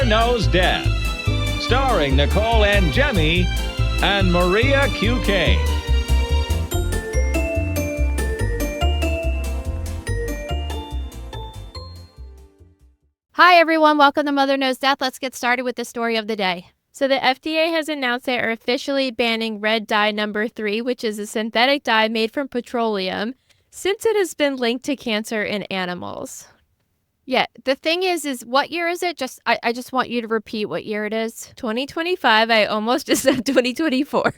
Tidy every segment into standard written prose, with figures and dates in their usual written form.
Mother Knows Death, starring Nicole and Jemmy and Maria QK. Hi, everyone. Welcome to Mother Knows Death. Let's get started with the story of the day. So the FDA has announced they are officially banning red dye number 3, which is a synthetic dye made from petroleum, since it has been linked to cancer in animals. Yeah, the thing is what year is it? I just want you to repeat what year it is. 2025. I almost just said 2024.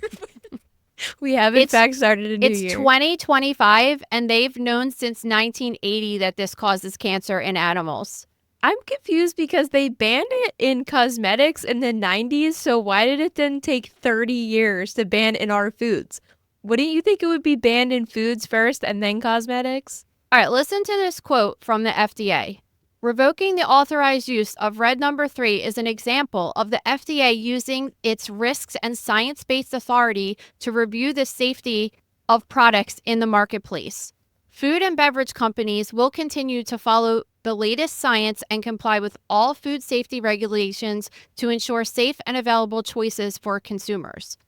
We have, in fact, started a new year. It's 2025, and they've known since 1980 that this causes cancer in animals. I'm confused because they banned it in cosmetics in the 90s, so why did it then take 30 years to ban in our foods? Wouldn't you think it would be banned in foods first and then cosmetics? All right, listen to this quote from the FDA. Revoking the authorized use of red number 3 is an example of the FDA using its risks and science-based authority to review the safety of products in the marketplace. Food and beverage companies will continue to follow the latest science and comply with all food safety regulations to ensure safe and available choices for consumers.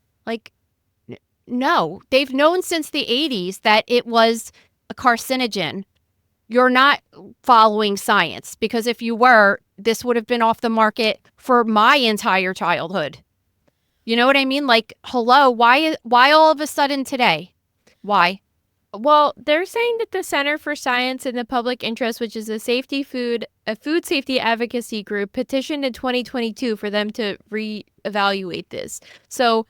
No, they've known since the 80s that it was a carcinogen. You're not following science, because if you were, this would have been off the market for my entire childhood. You know what I mean? Hello, why all of a sudden today? Why? Well, they're saying that the Center for Science in the Public Interest, which is a food safety advocacy group, petitioned in 2022 for them to reevaluate this. So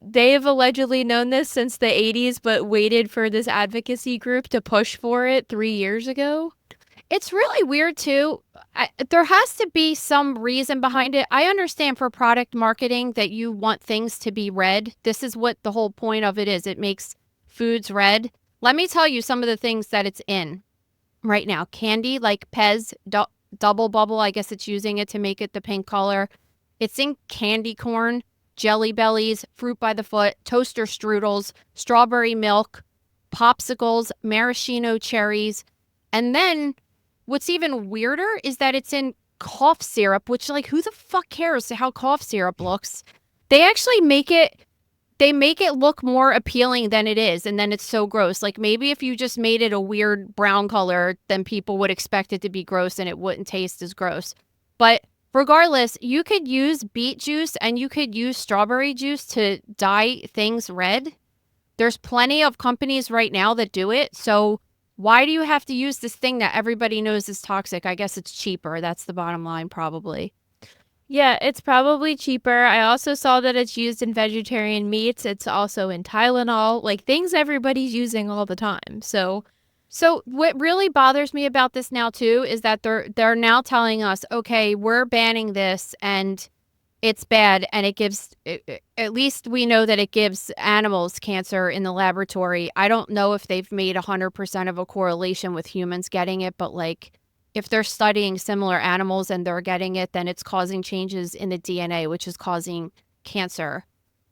they have allegedly known this since the 80s, but waited for this advocacy group to push for it 3 years ago. It's really weird, too. There has to be some reason behind it. I understand for product marketing that you want things to be red. This is what the whole point of it is. It makes foods red. Let me tell you some of the things that it's in right now. Candy like Pez Double Bubble. I guess it's using it to make it the pink color. It's in candy corn, Jelly Bellies, Fruit by the Foot, toaster strudels, strawberry milk, popsicles, maraschino cherries. And then what's even weirder is that it's in cough syrup, which, who the fuck cares how cough syrup looks? They actually make it look more appealing than it is, and then it's so gross. Maybe if you just made it a weird brown color, then people would expect it to be gross and it wouldn't taste as gross. But regardless, you could use beet juice and you could use strawberry juice to dye things red. There's plenty of companies right now that do it. So why do you have to use this thing that everybody knows is toxic? I guess it's cheaper. That's the bottom line, probably. Yeah, it's probably cheaper. I also saw that it's used in vegetarian meats. It's also in Tylenol, things everybody's using all the time. So what really bothers me about this now, too, is that they're now telling us, okay, we're banning this and it's bad. And it gives, at least we know that it gives animals cancer in the laboratory. I don't know if they've made 100% of a correlation with humans getting it, but if they're studying similar animals and they're getting it, then it's causing changes in the DNA, which is causing cancer.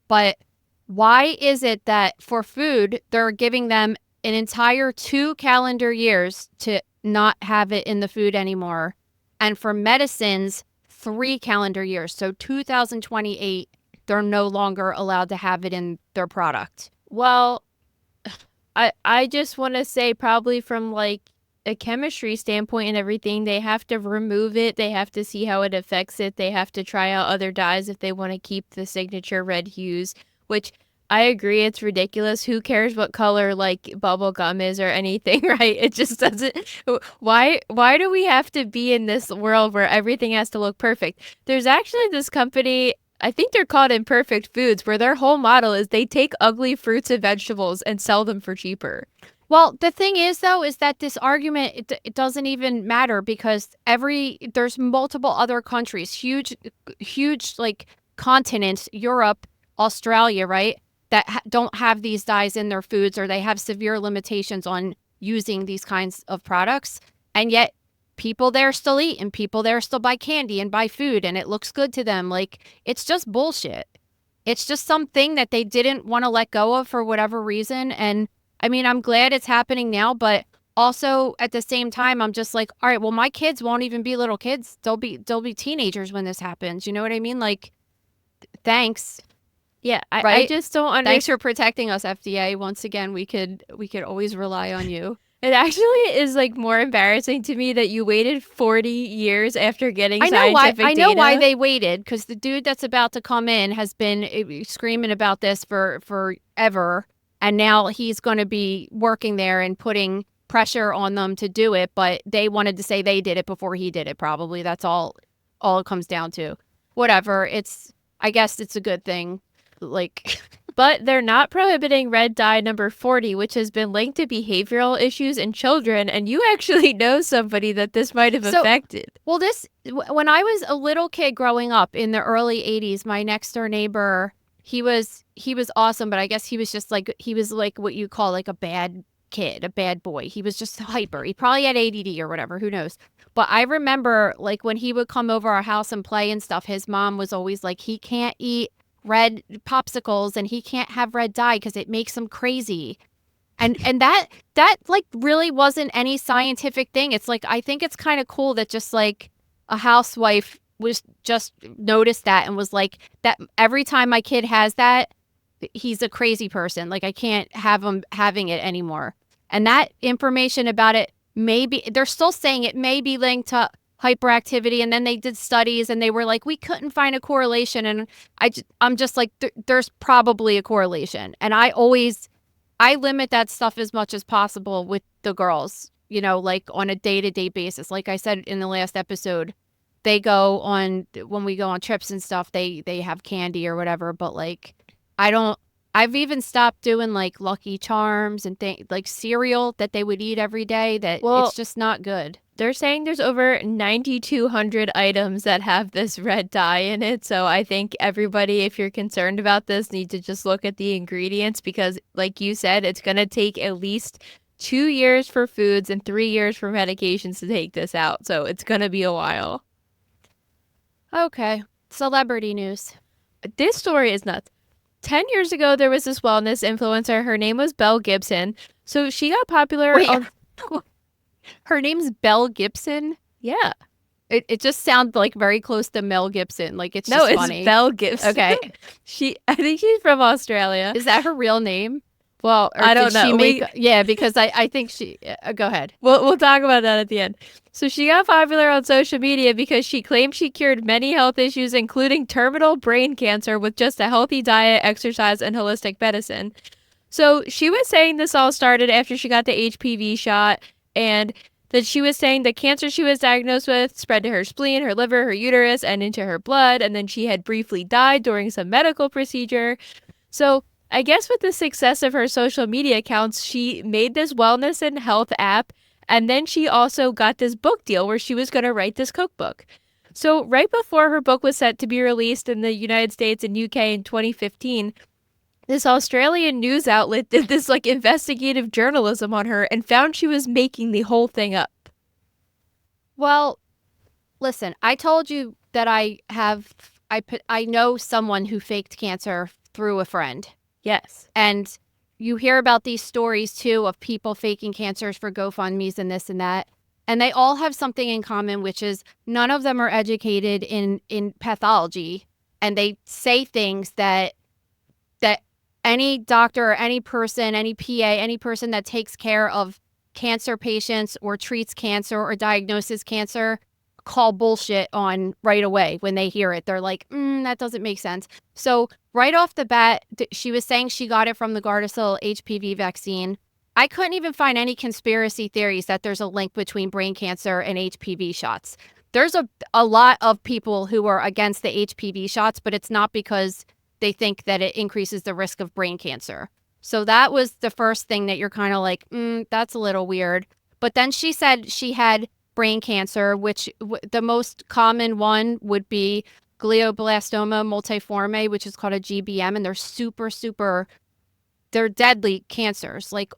But why is it that for food, they're giving them an entire 2 calendar years to not have it in the food anymore? And for medicines, 3 calendar years. So 2028, they're no longer allowed to have it in their product. Well, I just want to say probably from a chemistry standpoint and everything, they have to remove it. They have to see how it affects it. They have to try out other dyes if they want to keep the signature red hues, which I agree, it's ridiculous. Who cares what color bubble gum is or anything, right? It just doesn't. Why do we have to be in this world where everything has to look perfect? There's actually this company, I think they're called Imperfect Foods, where their whole model is they take ugly fruits and vegetables and sell them for cheaper. Well, the thing is, though, is that this argument, it doesn't even matter, because there's multiple other countries, huge continents, Europe, Australia, right, that don't have these dyes in their foods, or they have severe limitations on using these kinds of products. And yet people there still eat, and people there still buy candy and buy food, and it looks good to them. It's just bullshit. It's just something that they didn't want to let go of for whatever reason. And I mean, I'm glad it's happening now, but also at the same time, I'm just like, all right, well, my kids won't even be little kids. They'll be teenagers when this happens. You know what I mean? Like, thanks. Yeah, I Right? just don't Thanks understand. for protecting us, FDA. Once again, we could always rely on you. It actually is like more embarrassing to me that you waited 40 years after getting I know why. scientific I know why data. they waited, because the dude that's about to come in has been screaming about this for forever, and now he's going to be working there and putting pressure on them to do it. But they wanted to say they did it before he did it. Probably that's all it comes down to. Whatever. I guess it's a good thing. Like. But they're not prohibiting red dye number 40, which has been linked to behavioral issues in children. And you actually know somebody that this might have affected. Well, when I was a little kid growing up in the early 80s, my next door neighbor, he was awesome, but I guess he was just like, he was like what you call like a bad kid, a bad boy. He was just hyper. He probably had ADD or whatever, who knows. But I remember like when he would come over our house and play and stuff, his mom was always like, he can't eat red popsicles and he can't have red dye because it makes him crazy. And that like really wasn't any scientific thing. It's like, I think it's kind of cool that just like a housewife was just noticed that and was like, that every time my kid has that, he's a crazy person. Like, I can't have him having it anymore. And that information about it, maybe they're still saying it may be linked to hyperactivity, and then they did studies and they were like, we couldn't find a correlation. And I'm just like, there's probably a correlation. And I limit that stuff as much as possible with the girls, you know, like on a day-to-day basis. Like I said in the last episode, when we go on trips and stuff, they have candy or whatever, but like I've even stopped doing like Lucky Charms and like cereal that they would eat every day. It's just not good. They're saying there's over 9,200 items that have this red dye in it. So I think everybody, if you're concerned about this, need to just look at the ingredients because, like you said, it's going to take at least 2 years for foods and 3 years for medications to take this out. So it's going to be a while. Okay. Celebrity news. This story is nuts. 10 years ago, there was this wellness influencer. Her name was Belle Gibson. So she got popular. Wait, her name's Belle Gibson? Yeah. It just sounds like very close to Mel Gibson. Like it's just funny. It's Belle Gibson. Okay. I think she's from Australia. Is that her real name? Well, I don't know. Yeah, because I think she. Go ahead. We'll talk about that at the end. So she got popular on social media because she claimed she cured many health issues, including terminal brain cancer, with just a healthy diet, exercise, and holistic medicine. So she was saying this all started after she got the HPV shot, and that she was saying the cancer she was diagnosed with spread to her spleen, her liver, her uterus, and into her blood, and then she had briefly died during some medical procedure. So I guess with the success of her social media accounts, she made this wellness and health app, and then she also got this book deal where she was going to write this cookbook. So right before her book was set to be released in the United States and UK in 2015, this Australian news outlet did this like investigative journalism on her and found she was making the whole thing up. Well, listen, I told you that I know someone who faked cancer through a friend. Yes. And you hear about these stories too of people faking cancers for GoFundMe's and this and that. And they all have something in common, which is none of them are educated in pathology. And they say things that any doctor or any person, any PA, any person that takes care of cancer patients or treats cancer or diagnoses cancer call bullshit on right away when they hear it. They're like, that doesn't make sense. So right off the bat, she was saying she got it from the Gardasil HPV vaccine. I couldn't even find any conspiracy theories that there's a link between brain cancer and HPV shots. There's a lot of people who are against the HPV shots, but it's not because they think that it increases the risk of brain cancer. So that was the first thing that you're kind of like, that's a little weird. But then she said she had brain cancer, which the most common one would be glioblastoma multiforme, which is called a GBM. And they're they're deadly cancers. Like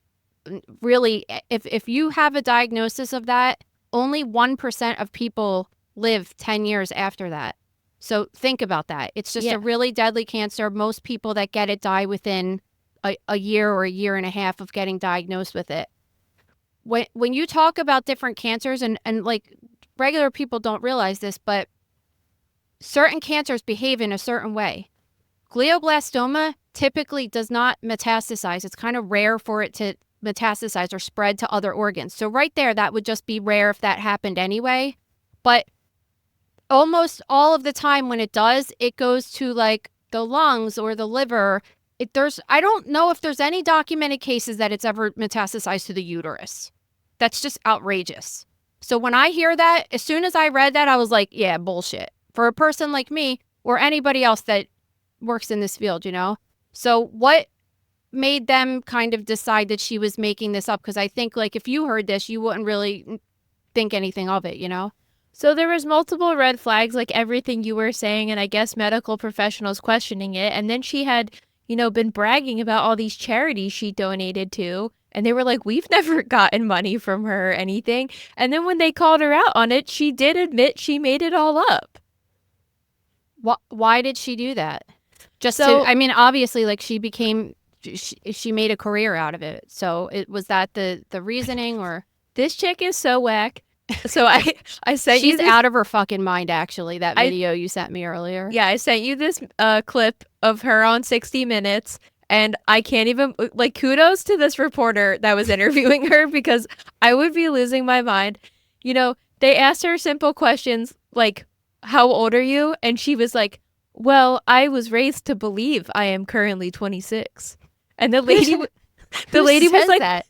really, if you have a diagnosis of that, only 1% of people live 10 years after that. So think about that. It's just a really deadly cancer. Most people that get it die within a year or a year and a half of getting diagnosed with it. when you talk about different cancers and like regular people don't realize this, but certain cancers behave in a certain way. Glioblastoma typically does not metastasize. It's kind of rare for it to metastasize or spread to other organs. So right there, that would just be rare if that happened anyway. But almost all of the time when it does, it goes to like the lungs or the liver. I don't know if there's any documented cases that it's ever metastasized to the uterus. That's just outrageous. So when I hear that, as soon as I read that, I was like, yeah, bullshit. For a person like me or anybody else that works in this field, you know? So what made them kind of decide that she was making this up? Because I think like if you heard this, you wouldn't really think anything of it, you know? So there was multiple red flags, like everything you were saying, and I guess medical professionals questioning it. And then she had, been bragging about all these charities she donated to. And they were like, we've never gotten money from her or anything. And then when they called her out on it, she did admit she made it all up. Why did she do that? I mean, obviously, like she made a career out of it. So was that the reasoning or? This chick is so whack. So I sent you She's out of her fucking mind, actually, that video you sent me earlier. Yeah, I sent you this clip of her on 60 Minutes. And I can't even, like, kudos to this reporter that was interviewing her because I would be losing my mind. They asked her simple questions like, how old are you? And she was like, well, I was raised to believe I am currently 26. And the lady was like, that?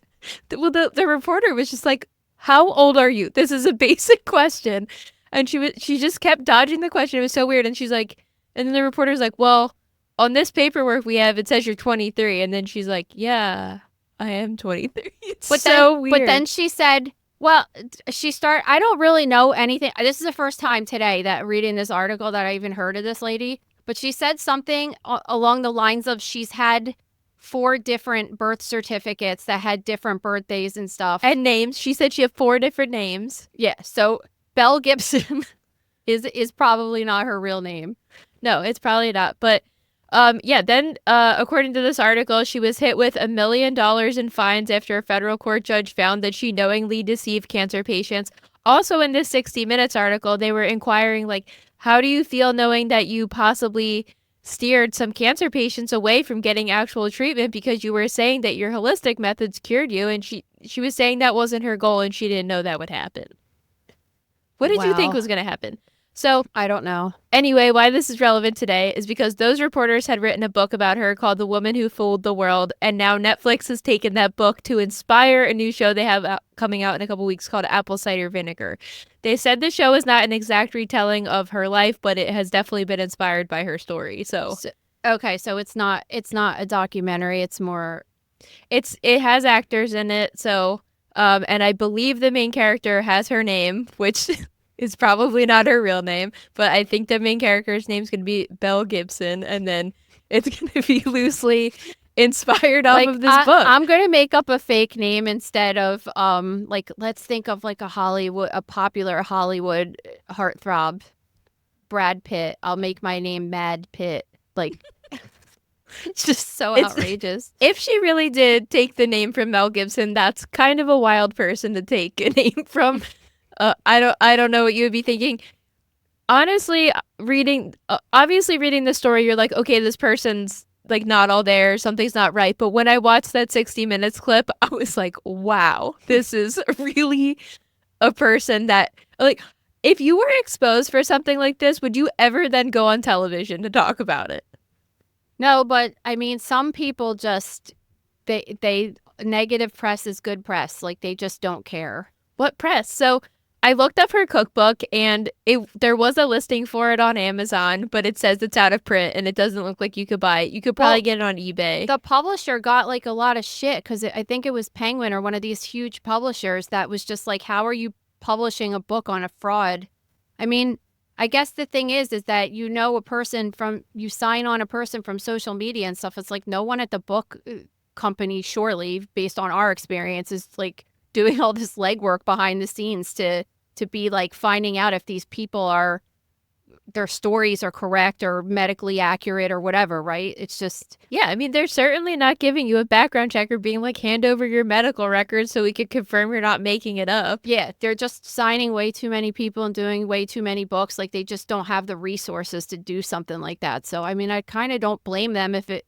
Well, the reporter was just like, how old are you? This is a basic question. And she just kept dodging the question. It was so weird. And she's like, and then the reporter's like, well, on this paperwork we have, it says you're 23. And then she's like, yeah, I am 23. It's so weird. But then she said, well, I don't really know anything. This is the first time today that reading this article that I even heard of this lady. But she said something along the lines of she's had 4 different birth certificates that had different birthdays and stuff. And names. She said she had 4 different names. Yeah. So Belle Gibson is probably not her real name. No, it's probably not. But then according to this article, she was hit with $1 million in fines after a federal court judge found that she knowingly deceived cancer patients. Also in this 60 Minutes article, they were inquiring, like, how do you feel knowing that you possibly steered some cancer patients away from getting actual treatment because you were saying that your holistic methods cured you? And she was saying that wasn't her goal and she didn't know that would happen. What did you think was going to happen? So I don't know. Anyway, why this is relevant today is because those reporters had written a book about her called The Woman Who Fooled the World. And now Netflix has taken that book to inspire a new show they have coming out in a couple weeks called Apple Cider Vinegar. They said the show is not an exact retelling of her life, but it has definitely been inspired by her story. So it's not a documentary. It's more. It has actors in it. So and I believe the main character has her name, which is probably not her real name, but I think the main character's name's going to be Belle Gibson, and then it's going to be loosely inspired off of this book. I'm going to make up a fake name instead of, let's think of like a popular Hollywood heartthrob, Brad Pitt. I'll make my name Mad Pitt. Like, it's just so outrageous. If she really did take the name from Mel Gibson, that's kind of a wild person to take a name from. I don't know what you would be thinking. Honestly, obviously reading the story, you're like, okay, this person's like not all there. Something's not right. But when I watched that 60 Minutes clip, I was like, wow, this is really a person that, like, if you were exposed for something like this, would you ever then go on television to talk about it? No, but I mean, some people just, they negative press is good press. Like, they just don't care. What press? So I looked up her cookbook and there was a listing for it on Amazon, but it says it's out of print and it doesn't look like you could buy it. You could probably get it on eBay. The publisher got like a lot of shit because I think it was Penguin or one of these huge publishers that was just like, how are you publishing a book on a fraud? I mean, I guess the thing is that you sign on a person from social media and stuff. It's like no one at the book company, surely, based on our experience, is like doing all this legwork behind the scenes to be like finding out if these people are their stories are correct or medically accurate or whatever, right? It's just Yeah, I mean, they're certainly not giving you a background check or being like, hand over your medical records so we could confirm you're not making it up. yeah, they're just signing way too many people and doing way too many books. Like they just don't have the resources to do something like that. So I mean, I kind of don't blame them if it.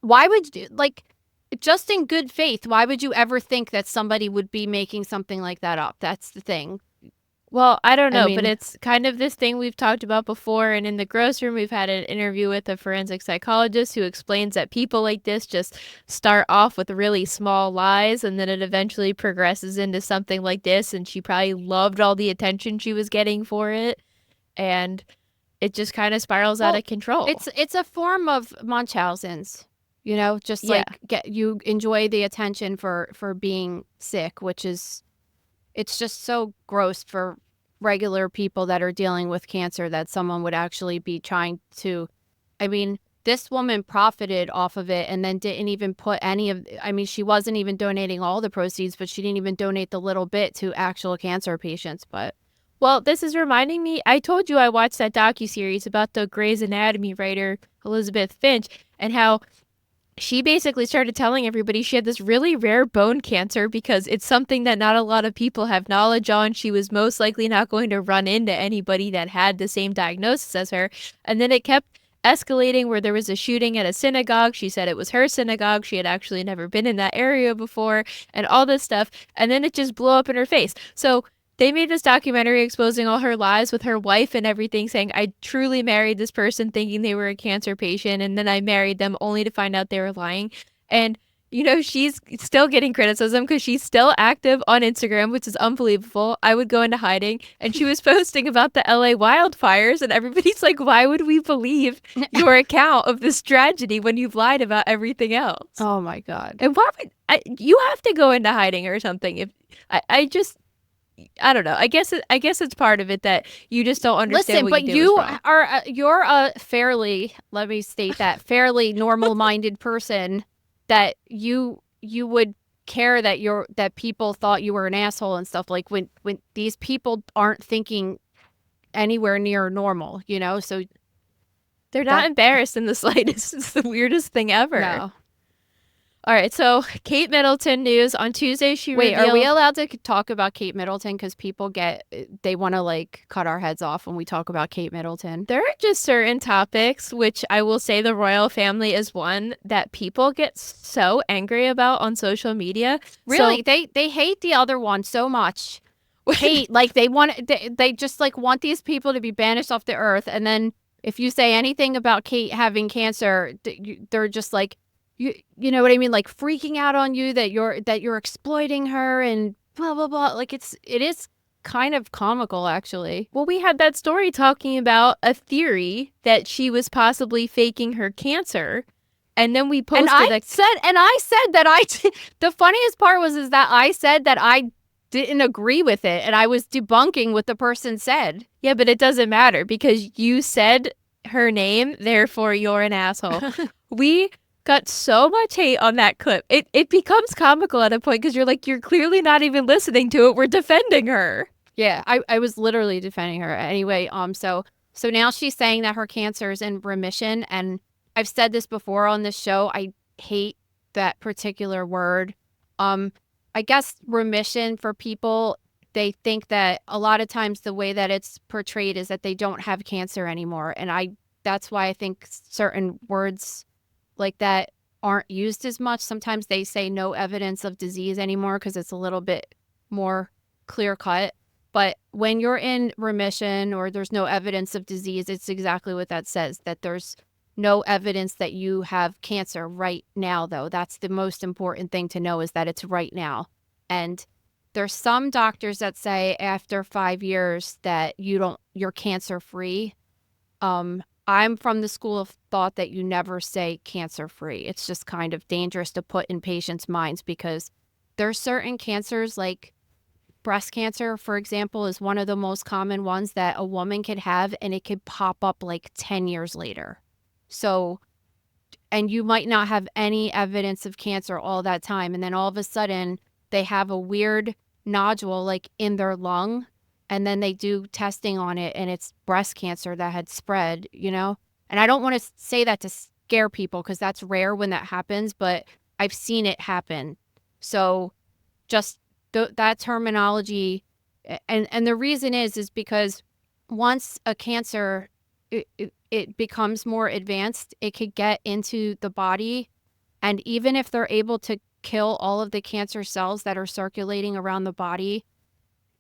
Why would you like? Just in good faith, why would you ever think that somebody would be making something like that up? That's the thing. Well, I don't I know, mean- but it's kind of this thing we've talked about before. And in the gross room, we've had an interview with a forensic psychologist who explains that people like this just start off with really small lies and then it eventually progresses into something like this. And she probably loved all the attention she was getting for it. And it just kind of spirals out Well, of control. It's a form of Munchausen's, you know, just Yeah. like you enjoy the attention for being sick, which is it's just so gross for regular people that are dealing with cancer that someone would actually be trying to. I mean, this woman profited off of it and then didn't even put any of. I mean, she wasn't even donating all the proceeds, but she didn't even donate the little bit to actual cancer patients. But Well, this is reminding me, I told you I watched that docuseries about the Grey's Anatomy writer, Elizabeth Finch, and how she basically started telling everybody she had this really rare bone cancer because it's something that not a lot of people have knowledge on. She was most likely not going to run into anybody that had the same diagnosis as her. And then it kept escalating where there was a shooting at a synagogue. She said it was her synagogue. She had actually never been in that area before and all this stuff. And then it just blew up in her face. So they made this documentary exposing all her lies with her wife and everything, saying, I truly married this person thinking they were a cancer patient, and then I married them only to find out they were lying. And, you know, she's still getting criticism because she's still active on Instagram, which is unbelievable. I would go into hiding. And she was posting about the LA wildfires, and everybody's like, why would we believe your account of this tragedy when you've lied about everything else? oh my god, And why would you have to go into hiding or something? If I don't know. I guess it's part of it that you just don't understand. listen, what but you, do you is wrong. are you're a fairly, let me state that, fairly normal-minded person that you would care that people thought you were an asshole and stuff, like when these people aren't thinking anywhere near normal, you know. So They're not that- embarrassed in the slightest. It's the weirdest thing ever. no. All right, so Kate Middleton news on Tuesday. She Wait, revealed, are we allowed to talk about Kate Middleton? Because people they want to like cut our heads off when we talk about Kate Middleton. There are just certain topics, which I will say the royal family is one that people get so angry about on social media. Really, they hate the other one so much. Hate, like they just like want these people to be banished off the earth, and then if you say anything about Kate having cancer, they're just like, you know what I mean, like freaking out on you that you're exploiting her and blah blah blah. Like it is kind of comical, actually. Well, we had that story talking about a theory that she was possibly faking her cancer. And then we posted And I said that the funniest part is that I said that I didn't agree with it, and I was debunking what the person said. Yeah, but it doesn't matter because you said her name, therefore you're an asshole. We got so much hate on that clip. It becomes comical at a point because you're clearly not even listening to it. We're defending her. Yeah, I was literally defending her. Anyway, so now she's saying that her cancer is in remission, and I've said this before on this show. I hate that particular word. I guess remission, for people, they think that a lot of times the way that it's portrayed is that they don't have cancer anymore, and that's why I think certain words like that aren't used as much. Sometimes they say no evidence of disease anymore because it's a little bit more clear cut. But when you're in remission or there's no evidence of disease, it's exactly what that says, that there's no evidence that you have cancer right now, though. That's the most important thing to know, is that it's right now. And there's some doctors that say after 5 years that you're cancer free. I'm from the school of thought that you never say cancer free. It's just kind of dangerous to put in patients' minds because there's certain cancers, like breast cancer, for example, is one of the most common ones that a woman could have, and it could pop up like 10 years later. So, and you might not have any evidence of cancer all that time. And then all of a sudden they have a weird nodule like in their lung, and then they do testing on it and it's breast cancer that had spread, And I don't want to say that to scare people because that's rare when that happens, but I've seen it happen. So just that terminology, and the reason is because once a cancer it becomes more advanced, it could get into the body, and even if they're able to kill all of the cancer cells that are circulating around the body,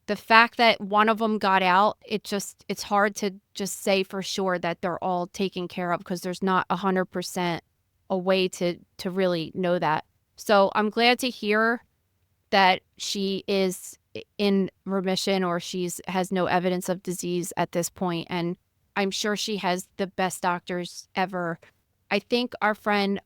the fact that one of them got out, it's hard to just say for sure that they're all taken care of because there's not 100% a way to really know that. So I'm glad to hear that she is in remission or has no evidence of disease at this point, and I'm sure she has the best doctors ever. I think our friend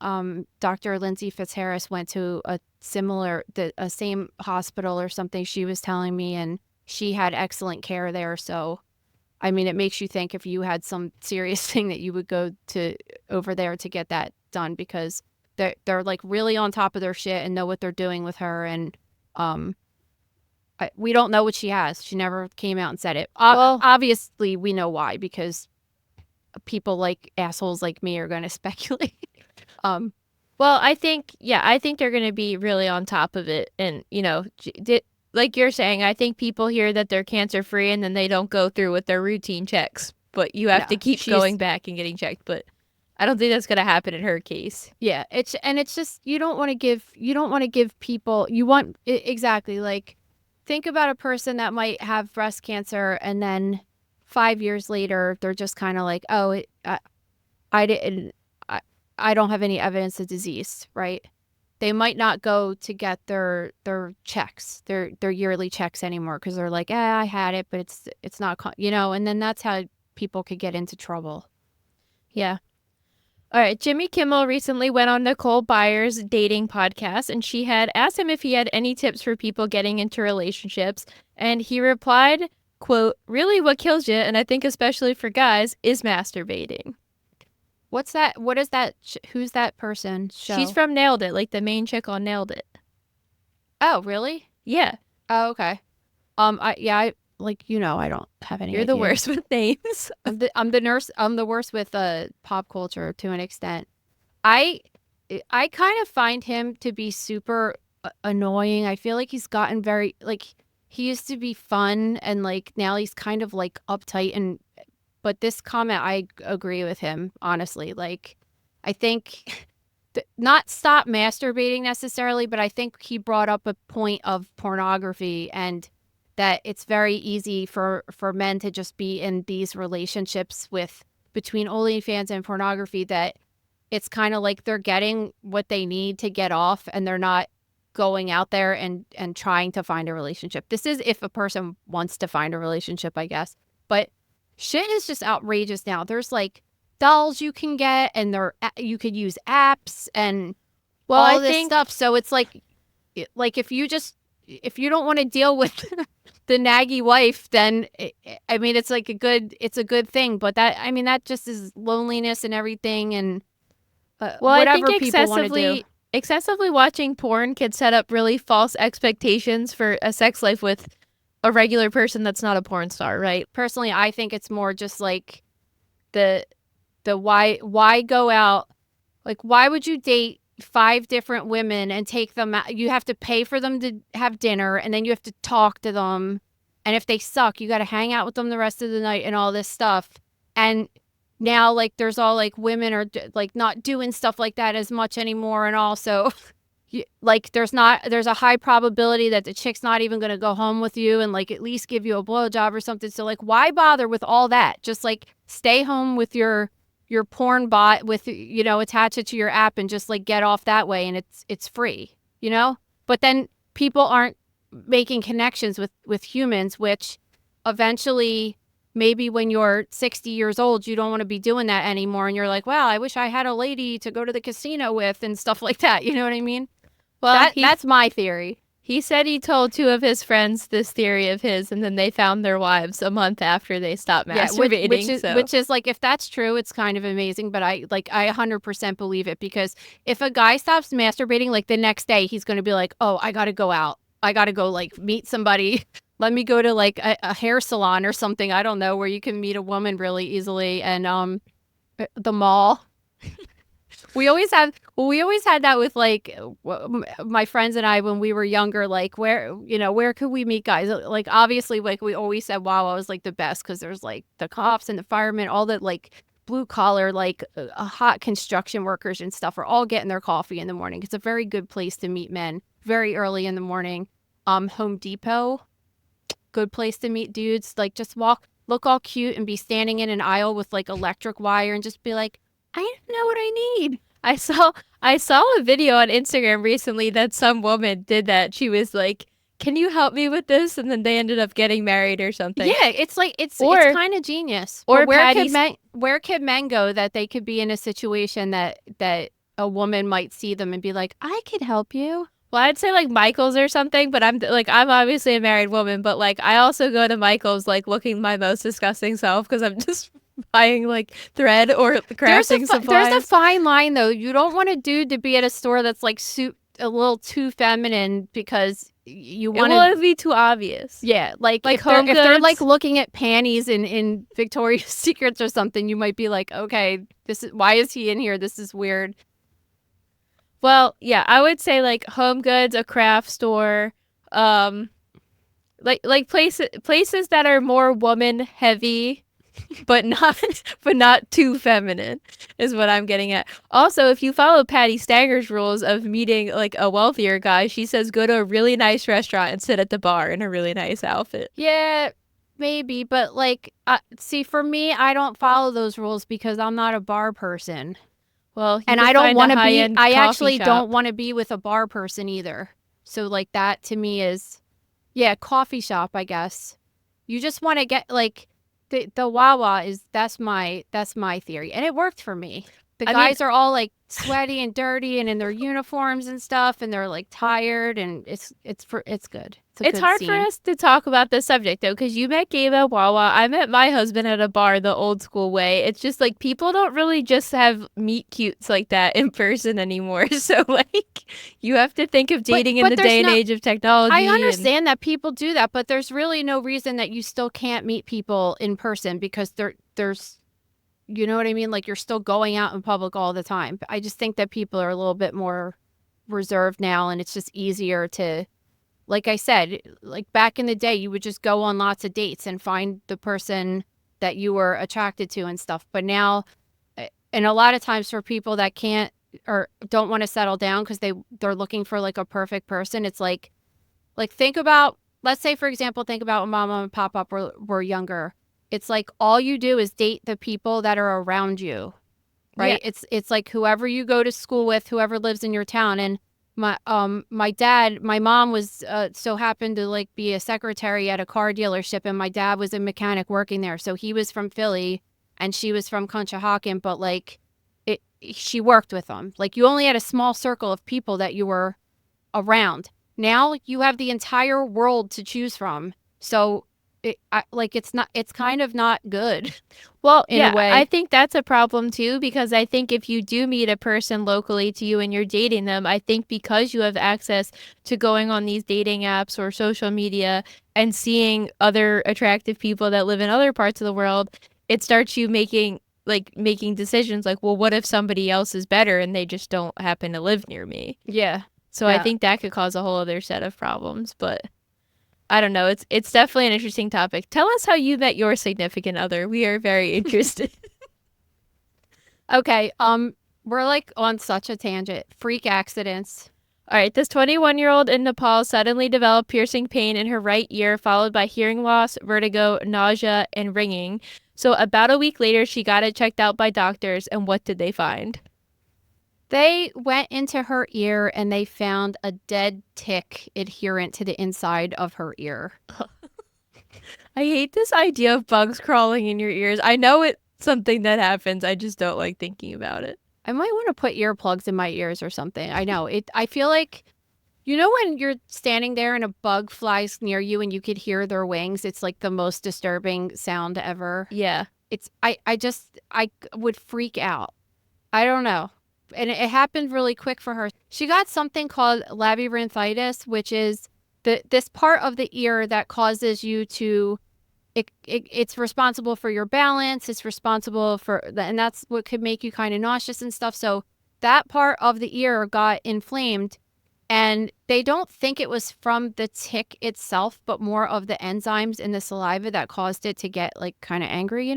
Dr. Lindsay Fitzharris went to a same hospital or something, she was telling me, and she had excellent care there. So I mean, it makes you think if you had some serious thing that you would go to over there to get that done, because they're like really on top of their shit and know what they're doing with her. And we don't know what she has. She never came out and said it. Well, obviously, we know why, because people like assholes like me are going to speculate. well, I think they're going to be really on top of it. And, like you're saying, I think people hear that they're cancer free and then they don't go through with their routine checks. But you have to keep going back and getting checked. But I don't think that's going to happen in her case. Yeah, it's just you don't want to give people exactly, like, think about a person that might have breast cancer and then 5 years later they're just kind of like, oh, I don't have any evidence of disease, right? They might not go to get their checks, their yearly checks anymore, because they're like, I had it, but it's not, and then that's how people could get into trouble. Yeah. All right. Jimmy Kimmel recently went on Nicole Byer's dating podcast, and she had asked him if he had any tips for people getting into relationships. And he replied, quote, "Really what kills you, and I think especially for guys, is masturbating." What's that? What is that? Who's that person? Show? She's from Nailed It, like the main chick on Nailed It. Oh, really? Yeah. Oh, okay. I don't have any. You're the worst with names. I'm the nurse. I'm the worst with pop culture to an extent. I kind of find him to be super annoying. I feel like he's gotten very, like, he used to be fun, and like now he's kind of like uptight. But this comment, I agree with him, honestly. Like, I think not stop masturbating necessarily, but I think he brought up a point of pornography, and that it's very easy for men to just be in these relationships between OnlyFans and pornography, that it's kind of like they're getting what they need to get off, and they're not going out there and trying to find a relationship. This is if a person wants to find a relationship, I guess. But shit is just outrageous now. There's like dolls you can get, and you could use apps and all this stuff. So it's like if you don't want to deal with the naggy wife, then I mean, it's like it's a good thing. But that just is loneliness and everything, and whatever I think people want to do. Excessively watching porn could set up really false expectations for a sex life with a regular person that's not a porn star, right? Personally, I think it's more just like the why go out? Like, why would you date 5 different women and take them out? You have to pay for them to have dinner, and then you have to talk to them, and if they suck, you got to hang out with them the rest of the night and all this stuff. And now, like, there's all like women are like not doing stuff like that as much anymore, and also like there's a high probability that the chick's not even going to go home with you and like at least give you a blowjob or something. So like, why bother with all that? Just like stay home with your porn bot, with attach it to your app, and just like get off that way, and it's free, But then people aren't making connections with humans, which eventually, maybe when you're 60 years old, you don't want to be doing that anymore, and you're like, wow, I wish I had a lady to go to the casino with and stuff like that. You know what I mean? Well, that's my theory. He said he told 2 of his friends this theory of his, and then they found their wives a month after they stopped masturbating. Which is like, if that's true, it's kind of amazing. But I 100% believe it, because if a guy stops masturbating, like the next day, he's going to be like, oh, I got to go out. I got to go like meet somebody, let me go to like a hair salon or something. I don't know, where you can meet a woman really easily. And the mall. We always had that with like my friends and I when we were younger. Like where could we meet guys? Like obviously, like we always said, Wawa was like the best because there's like the cops and the firemen, all the like blue collar, like hot construction workers and stuff are all getting their coffee in the morning. It's a very good place to meet men very early in the morning. Home Depot, good place to meet dudes. Like just look all cute and be standing in an aisle with like electric wire and just be like, I know what I need. I saw a video on Instagram recently that some woman did that. She was like, "Can you help me with this?" And then they ended up getting married or something. Yeah, it's like it's kind of genius. Or but where could men go that they could be in a situation that a woman might see them and be like, I could help you. Well, I'd say like Michael's or something, but I'm obviously a married woman, but like I also go to Michael's like looking my most disgusting self because I'm just buying like thread or crafting supplies. There's a fine line though. You don't want a dude to be at a store that's like a little too feminine because you want to be too obvious. Yeah, like if they're like looking at panties in Victoria's Secrets or something, you might be like, okay, why is he in here? This is weird. Well, yeah, I would say like Home Goods, a craft store, like places that are more woman heavy, but not too feminine is what I'm getting at. Also, if you follow Patty Stanger's rules of meeting like a wealthier guy, she says go to a really nice restaurant and sit at the bar in a really nice outfit. Yeah, maybe, but like, see, for me, I don't follow those rules because I'm not a bar person. Well, and I don't want to be. I actually don't want to be with a bar person either. So like that to me is, yeah, coffee shop. I guess you just want to get like the Wawa is that's my theory, and it worked for me. The guys are all like sweaty and dirty and in their uniforms and stuff, and they're like tired, and it's good. It's hard for us to talk about this subject though, because you met Gabe at Wawa. I met my husband at a bar the old school way. It's just like people don't really just have meet cutes like that in person anymore. So like you have to think of dating in the day and age of technology. I understand that people do that, but there's really no reason that you still can't meet people in person because there's, you know what I mean? Like you're still going out in public all the time. I just think that people are a little bit more reserved now, and it's just easier to. Like I said, like back in the day, you would just go on lots of dates and find the person that you were attracted to and stuff. But now, and a lot of times for people that can't or don't want to settle down because they're looking for like a perfect person, it's like think about, let's say, for example, think about when Mama and Papa were younger. It's like all you do is date the people that are around you, right? Yeah. It's like whoever you go to school with, whoever lives in your town. And my mom was so happened to like be a secretary at a car dealership, and my dad was a mechanic working there. So he was from Philly and she was from Conshohocken, but like she worked with them. Like you only had a small circle of people that you were around. Now you have the entire world to choose from. So it's kind of not good. Well, in a way. I think that's a problem too, because I think if you do meet a person locally to you and you're dating them, I think because you have access to going on these dating apps or social media and seeing other attractive people that live in other parts of the world, it starts you making decisions like, well, what if somebody else is better and they just don't happen to live near me? Yeah. So I think that could cause a whole other set of problems, but I don't know. It's definitely an interesting topic. Tell us how you met your significant other. We are very interested. Okay. We're like on such a tangent. Freak accidents. All right. This 21-year-old in Nepal suddenly developed piercing pain in her right ear, followed by hearing loss, vertigo, nausea, and ringing. So about a week later, she got it checked out by doctors. And what did they find? They went into her ear and they found a dead tick adherent to the inside of her ear. I hate this idea of bugs crawling in your ears. I know it's something that happens. I just don't like thinking about it. I might want to put earplugs in my ears or something. I know. I feel like, you know when you're standing there and a bug flies near you and you could hear their wings? It's like the most disturbing sound ever. Yeah. I would freak out. I don't know. And it happened really quick for her. She got something called labyrinthitis, which is this part of the ear that causes you to it's responsible for your balance. It's responsible for and that's what could make you kind of nauseous and stuff. So that part of the ear got inflamed, and they don't think it was from the tick itself, but more of the enzymes in the saliva that caused it to get like kind of angry,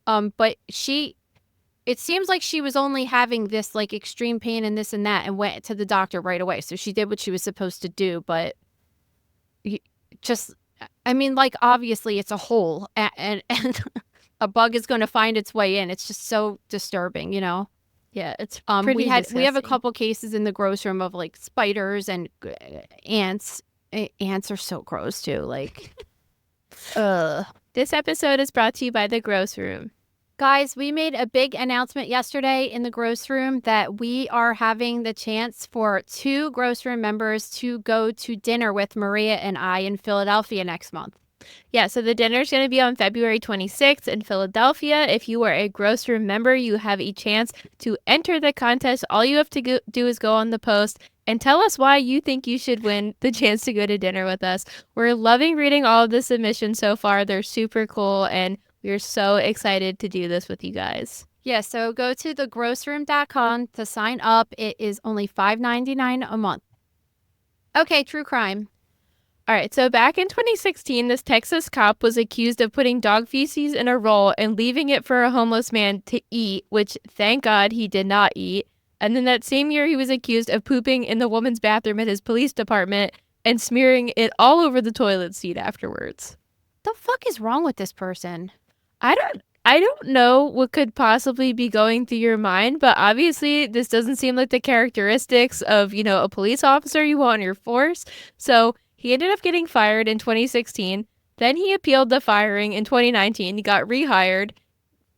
But it seems like she was only having this like extreme pain and this and that, and went to the doctor right away. So she did what she was supposed to do, but just, I mean, like, obviously it's a hole, and a bug is going to find its way in. It's just so disturbing, Yeah, it's pretty we have a disgusting. couple cases in the gross room of like spiders and ants. Ants are so gross too. Like, This episode is brought to you by The Gross Room. guys, we made a big announcement yesterday in the gross room that we are having the chance for 2 gross room members to go to dinner with Maria and I in Philadelphia next month. Yeah, so the dinner is going to be on February 26th in Philadelphia. If you are a gross room member, you have a chance to enter the contest. All you have to do is go on the post and tell us why you think you should win the chance to go to dinner with us. We're loving reading all of the submissions so far. They're super cool, and we're so excited to do this with you guys. Yeah, so go to thegrossroom.com to sign up. It is only $5.99 a month. Okay, true crime. All right, so back in 2016, this Texas cop was accused of putting dog feces in a roll and leaving it for a homeless man to eat, which thank God he did not eat. And then that same year, he was accused of pooping in the woman's bathroom at his police department and smearing it all over the toilet seat afterwards. The fuck is wrong with this person? I don't know what could possibly be going through your mind, but obviously this doesn't seem like the characteristics of, a police officer you want on your force. So he ended up getting fired in 2016. Then he appealed the firing in 2019. He got rehired.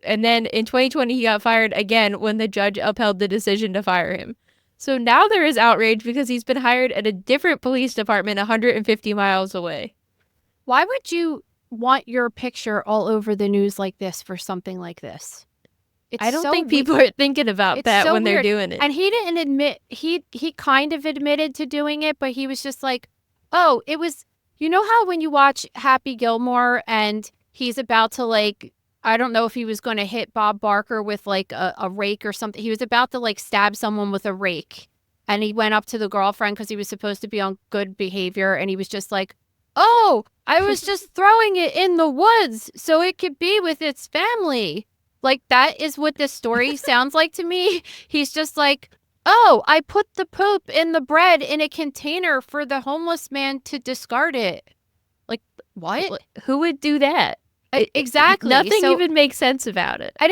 And then in 2020, he got fired again when the judge upheld the decision to fire him. So now there is outrage because he's been hired at a different police department 150 miles away. Why would you want your picture all over the news like this for something like this? I don't think people are thinking about that when they're doing it. And he didn't admit, he kind of admitted to doing it, but he was just like, oh, it was, you know how when you watch Happy Gilmore and he's about to like, I don't know if he was going to hit Bob Barker with like a rake or something. He was about to like stab someone with a rake. And he went up to the girlfriend because he was supposed to be on good behavior. And he was just like, oh, I was just throwing it in the woods so it could be with its family. Like, that is what this story sounds like to me. He's just like, oh, I put the poop in the bread in a container for the homeless man to discard it. Like, what? Who would do that? Exactly. Nothing even makes sense about it. And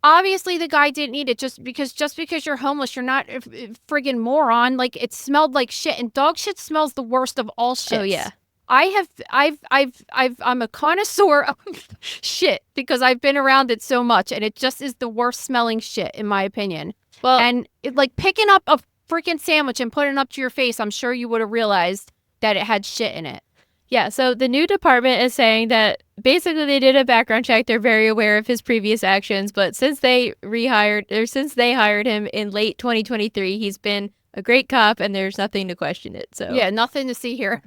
obviously the guy didn't eat it just because you're homeless, you're not a friggin' moron. Like, it smelled like shit, and dog shit smells the worst of all shit. Oh yeah. I'm a connoisseur of shit because I've been around it so much, and it just is the worst smelling shit in my opinion. Well, and like picking up a freaking sandwich and putting it up to your face, I'm sure you would have realized that it had shit in it. Yeah, so the new department is saying that basically they did a background check. They're very aware of his previous actions, but since they hired him in late 2023, he's been a great cop, and there's nothing to question it. So yeah, nothing to see here.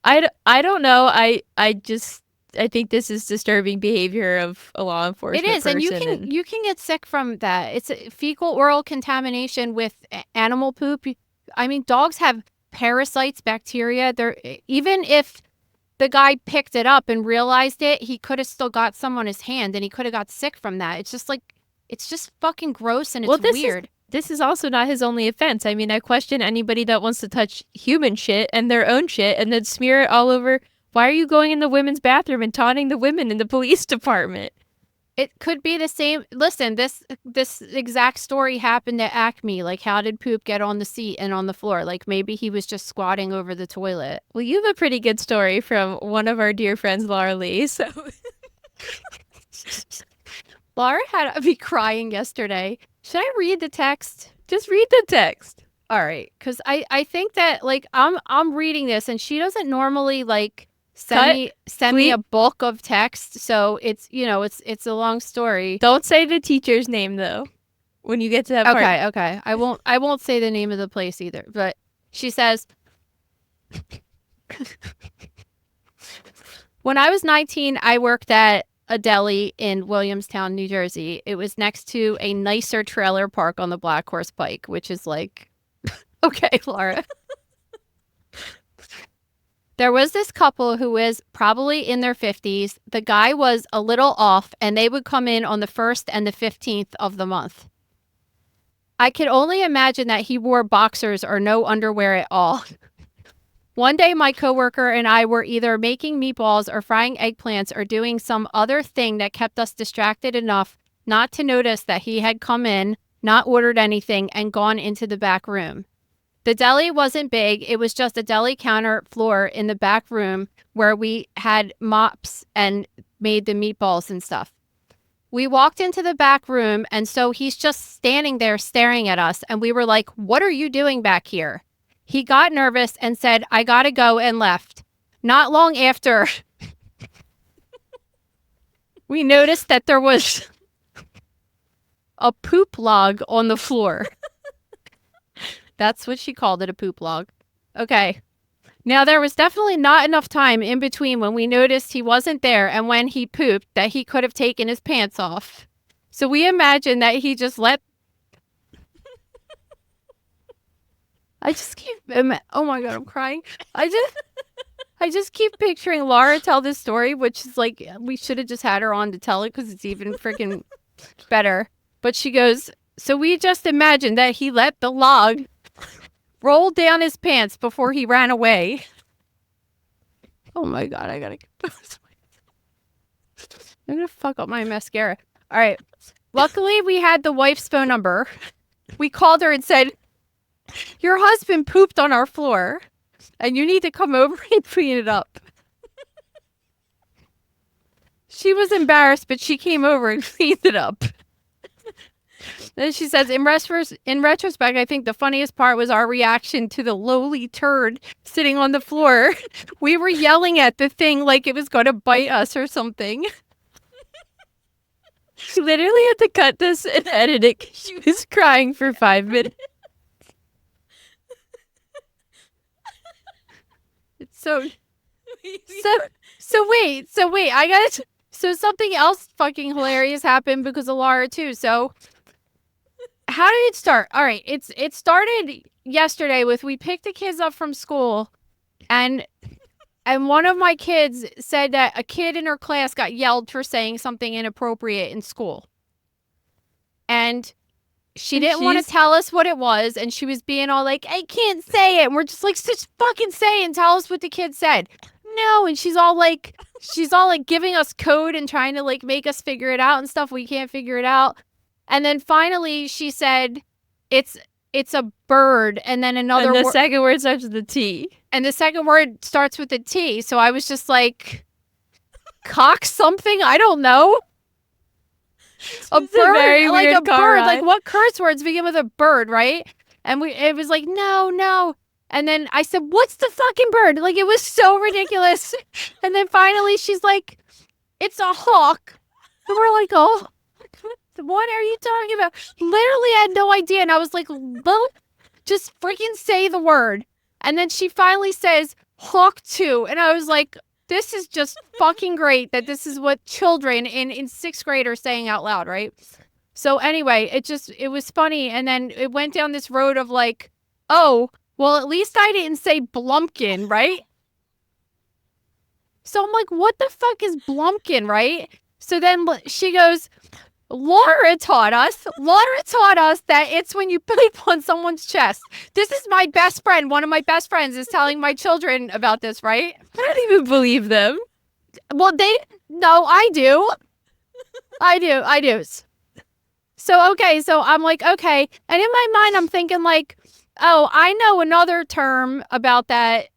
I don't know. I think this is disturbing behavior of a law enforcement It is, person. and you can get sick from that. It's fecal oral contamination with animal poop. I mean, dogs have parasites, bacteria. Even if the guy picked it up and realized it, he could have still got some on his hand, and he could have got sick from that. It's just fucking gross, and it's weird. This is also not his only offense. I mean, I question anybody that wants to touch human shit and their own shit and then smear it all over. Why are you going in the women's bathroom and taunting the women in the police department? It could be the same. Listen, this exact story happened at Acme. Like, how did poop get on the seat and on the floor? Like, maybe he was just squatting over the toilet. Well, you have a pretty good story from one of our dear friends, Laura Lee. So Laura had me crying yesterday. Should I read the text? Just read the text. All right, because I think that like I'm reading this, and she doesn't normally like send me a bulk of text, so it's it's a long story. Don't say the teacher's name though when you get to that part. Okay. I won't say the name of the place either. But she says, When I was 19, I worked at a deli in Williamstown, New Jersey. It was next to a nicer trailer park on the Black Horse Pike, which is like, okay, Laura. There was this couple who was probably in their 50s. The guy was a little off, and they would come in on the 1st and the 15th of the month. I could only imagine that he wore boxers or no underwear at all. One day, my coworker and I were either making meatballs or frying eggplants or doing some other thing that kept us distracted enough not to notice that he had come in, not ordered anything, and gone into the back room. The deli wasn't big. It was just a deli counter floor in the back room where we had mops and made the meatballs and stuff. We walked into the back room, and so he's just standing there staring at us, and we were like, "What are you doing back here?" He got nervous and said, "I gotta go," and left. Not long after, we noticed that there was a poop log on the floor. That's what she called it, a poop log. Okay. Now, there was definitely not enough time in between when we noticed he wasn't there and when he pooped that he could have taken his pants off. So we imagined that he just let... I just keep... Oh my God, I'm crying. I just keep picturing Laura tell this story, which is like, we should have just had her on to tell it because it's even freaking better. But she goes, so we just imagined that he let the log roll down his pants before he ran away. Oh my God, I gotta compose myself. I'm gonna fuck up my mascara. All right. Luckily, we had the wife's phone number. We called her and said, "Your husband pooped on our floor, and you need to come over and clean it up." She was embarrassed, but she came over and cleaned it up. Then she says, in retrospect, I think the funniest part was our reaction to the lowly turd sitting on the floor. We were yelling at the thing like it was going to bite us or something. She literally had to cut this and edit it 'cause she was crying for 5 minutes. So wait, I gotta... So something else fucking hilarious happened because of Laura too. So how did it start? All right, it started yesterday with we picked the kids up from school, and one of my kids said that a kid in her class got yelled for saying something inappropriate in school. And she didn't want to tell us what it was, and she was being all like, "I can't say it." And we're just like, "Just fucking say it and tell us what the kid said." No, and she's all like giving us code and trying to like make us figure it out and stuff. We can't figure it out. And then finally she said, it's a bird, and then another And the second word starts with a T. And the second word starts with a T. So I was just like, cock something? I don't know. A bird, like a bird. Like, what curse words begin with a bird, right? And it was like, no. And then I said, "What's the fucking bird?" Like, it was so ridiculous. And then finally she's like, "It's a hawk." And we're like, "Oh, what are you talking about?" Literally had no idea. And I was like, "Well, just freaking say the word." And then she finally says, "hawk too." And I was like, this is just fucking great that this is what children in 6th grade are saying out loud, right? So anyway, it was funny. And then it went down this road of like, oh, well, at least I didn't say Blumpkin, right? So I'm like, what the fuck is Blumpkin, right? So then she goes, Laura taught us that it's when you poop on someone's chest. This is my best friend. One of my best friends is telling my children about this, right? I don't even believe them. Well, no, I do. I do. So, okay, so I'm like, okay. And in my mind, I'm thinking like, oh, I know another term about that,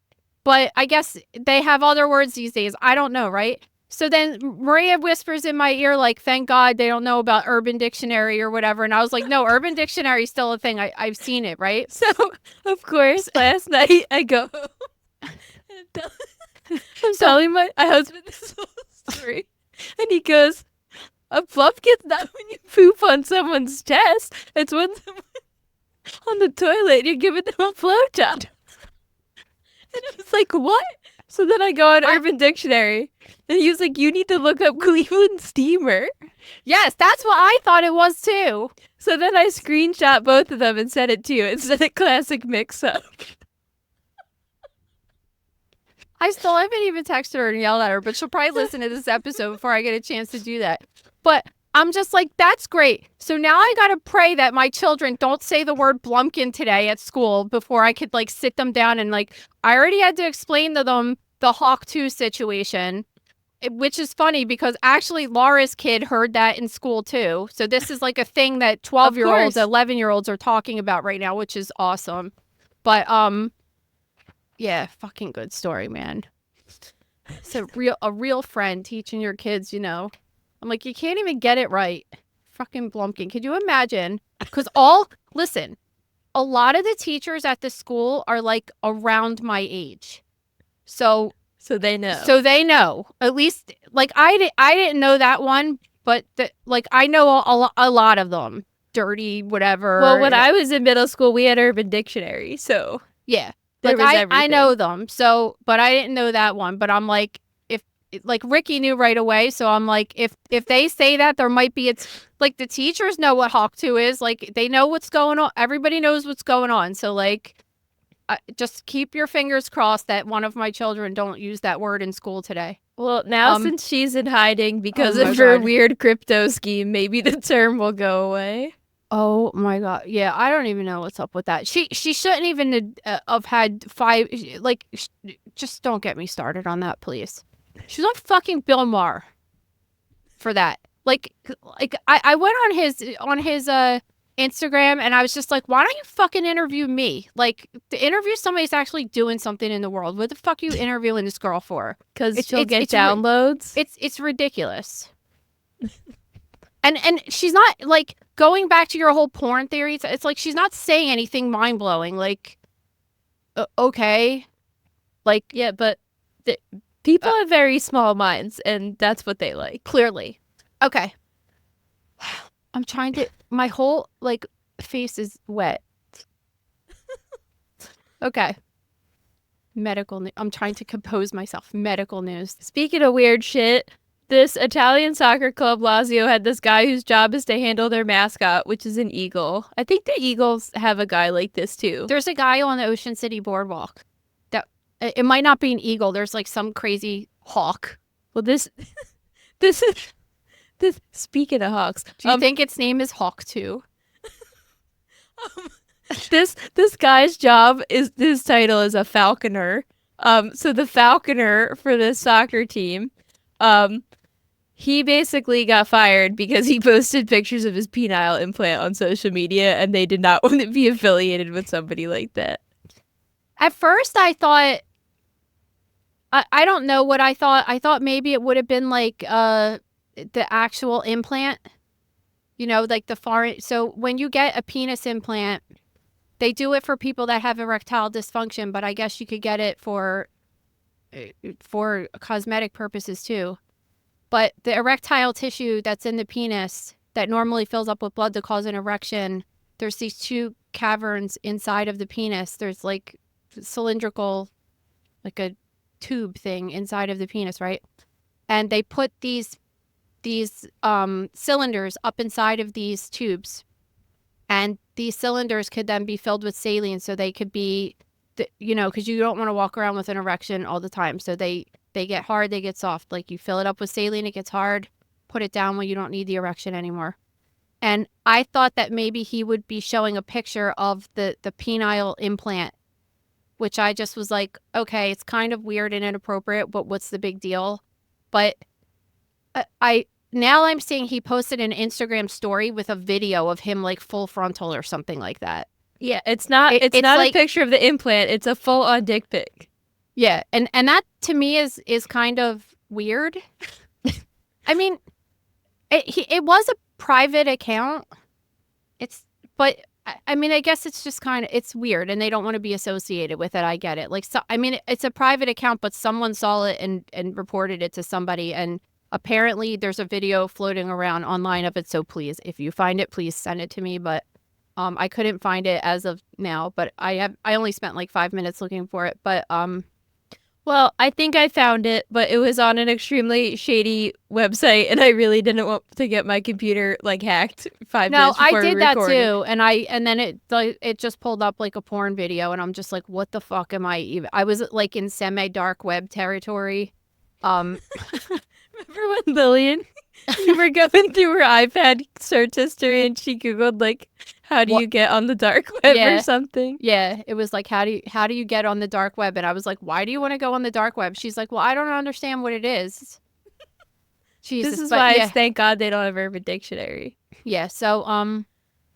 but I guess they have other words these days. I don't know, right? So then Maria whispers in my ear, like, thank God they don't know about Urban Dictionary or whatever. And I was like, no, Urban Dictionary is still a thing. I've seen it, right? So, of course, last night I go I'm telling my husband this whole story. And he goes, a flumpkin's not when you poop on someone's chest. It's when someone on the toilet, you're giving them a blowjob. And I was like, what? So then I go on Urban Dictionary, and he was like, you need to look up Cleveland steamer. Yes, that's what I thought it was too. So then I screenshot both of them and sent it to you. It said a classic mix-up. I still haven't even texted her and yelled at her, but she'll probably listen to this episode before I get a chance to do that. But I'm just like, that's great. So now I gotta pray that my children don't say the word Blumpkin today at school before I could like sit them down and like, I already had to explain to them the Hawk 2 situation, which is funny because actually Laura's kid heard that in school too. So this is like a thing that 12-year-olds, 11-year-olds are talking about right now, which is awesome. But yeah, fucking good story, man. It's a real friend teaching your kids, you know. I'm like, you can't even get it right. Fucking Blumpkin. Could you imagine? Because listen, a lot of the teachers at the school are like around my age. So they know. So they know. At least, like, I didn't know that one, but I know a lot of them. Dirty, whatever. Well, when I was in middle school, we had Urban Dictionary, so yeah. there was everything. I know them. So, but I didn't know that one. But I'm like, like Ricky knew right away, so I'm like, if they say that, there might be, it's like the teachers know what Hawk 2 is, like they know what's going on. Everybody knows what's going on. So like, just keep your fingers crossed that one of my children don't use that word in school today. Well, now since she's in hiding because oh of her God. weird crypto scheme, maybe the term will go away. Oh my God. Yeah, I don't even know what's up with that. She shouldn't even have had 5, like, just don't get me started on that, please. She's on fucking Bill Maher for that. Like I went on his Instagram and I was just like, why don't you fucking interview me? Like, to interview somebody who's actually doing something in the world. What the fuck are you interviewing this girl for? Because she'll get downloads. It's ridiculous. And she's not, like, going back to your whole porn theory, it's like she's not saying anything mind-blowing. Like, okay. Like, yeah, but people have very small minds, and that's what they like. Clearly. Okay. I'm trying to, my whole, like, face is wet. Okay. Medical news. I'm trying to compose myself. Medical news. Speaking of weird shit, this Italian soccer club, Lazio, had this guy whose job is to handle their mascot, which is an eagle. I think the Eagles have a guy like this, too. There's a guy on the Ocean City Boardwalk. It might not be an eagle. There's like some crazy hawk. Well, this speaking of hawks, do you think its name is Hawk 2? This guy's job is, his title is a falconer. So the falconer for this soccer team, he basically got fired because he posted pictures of his penile implant on social media, and they did not want to be affiliated with somebody like that. At first, I thought, I don't know what I thought. I thought maybe it would have been like the actual implant, you know, like the foreign. So when you get a penis implant, they do it for people that have erectile dysfunction, but I guess you could get it for cosmetic purposes too. But the erectile tissue that's in the penis that normally fills up with blood to cause an erection, there's these 2 caverns inside of the penis. There's like cylindrical, like a tube thing inside of the penis, right? And they put these cylinders up inside of these tubes, and these cylinders could then be filled with saline, so they could be, you know, because you don't want to walk around with an erection all the time. So they get hard, they get soft. Like, you fill it up with saline, it gets hard, put it down when you don't need the erection anymore. And I thought that maybe he would be showing a picture of the penile implant, which I just was like, okay, it's kind of weird and inappropriate, but what's the big deal? But now I'm seeing he posted an Instagram story with a video of him like full frontal or something like that. Yeah, it's not a picture of the implant, it's a full on dick pic. Yeah, and that to me is kind of weird. I mean, it was a private account. But I mean, I guess it's just kind of, it's weird, and they don't want to be associated with it. I get it. Like, so, I mean, it's a private account, but someone saw it and reported it to somebody, and apparently there's a video floating around online of it. So please, if you find it, please send it to me. But I couldn't find it as of now, but I only spent like 5 minutes looking for it. But well, Well, I think I found it, but it was on an extremely shady website, and I really didn't want to get my computer like hacked 5 minutes I before we did that recorded. too, and then it just pulled up like a porn video, and I'm just like, what the fuck am I even? I was like in semi-dark web territory. Remember when Lillian, you were going through her iPad search history, and she googled like, "How do What- you get on the dark web?" Yeah. or something? Yeah, it was like, how do you get on the dark web? And I was like, why do you want to go on the dark web? She's like, well, I don't understand what it is. Jesus, This is but why yeah, it's thank God they don't have Urban Dictionary. yeah. So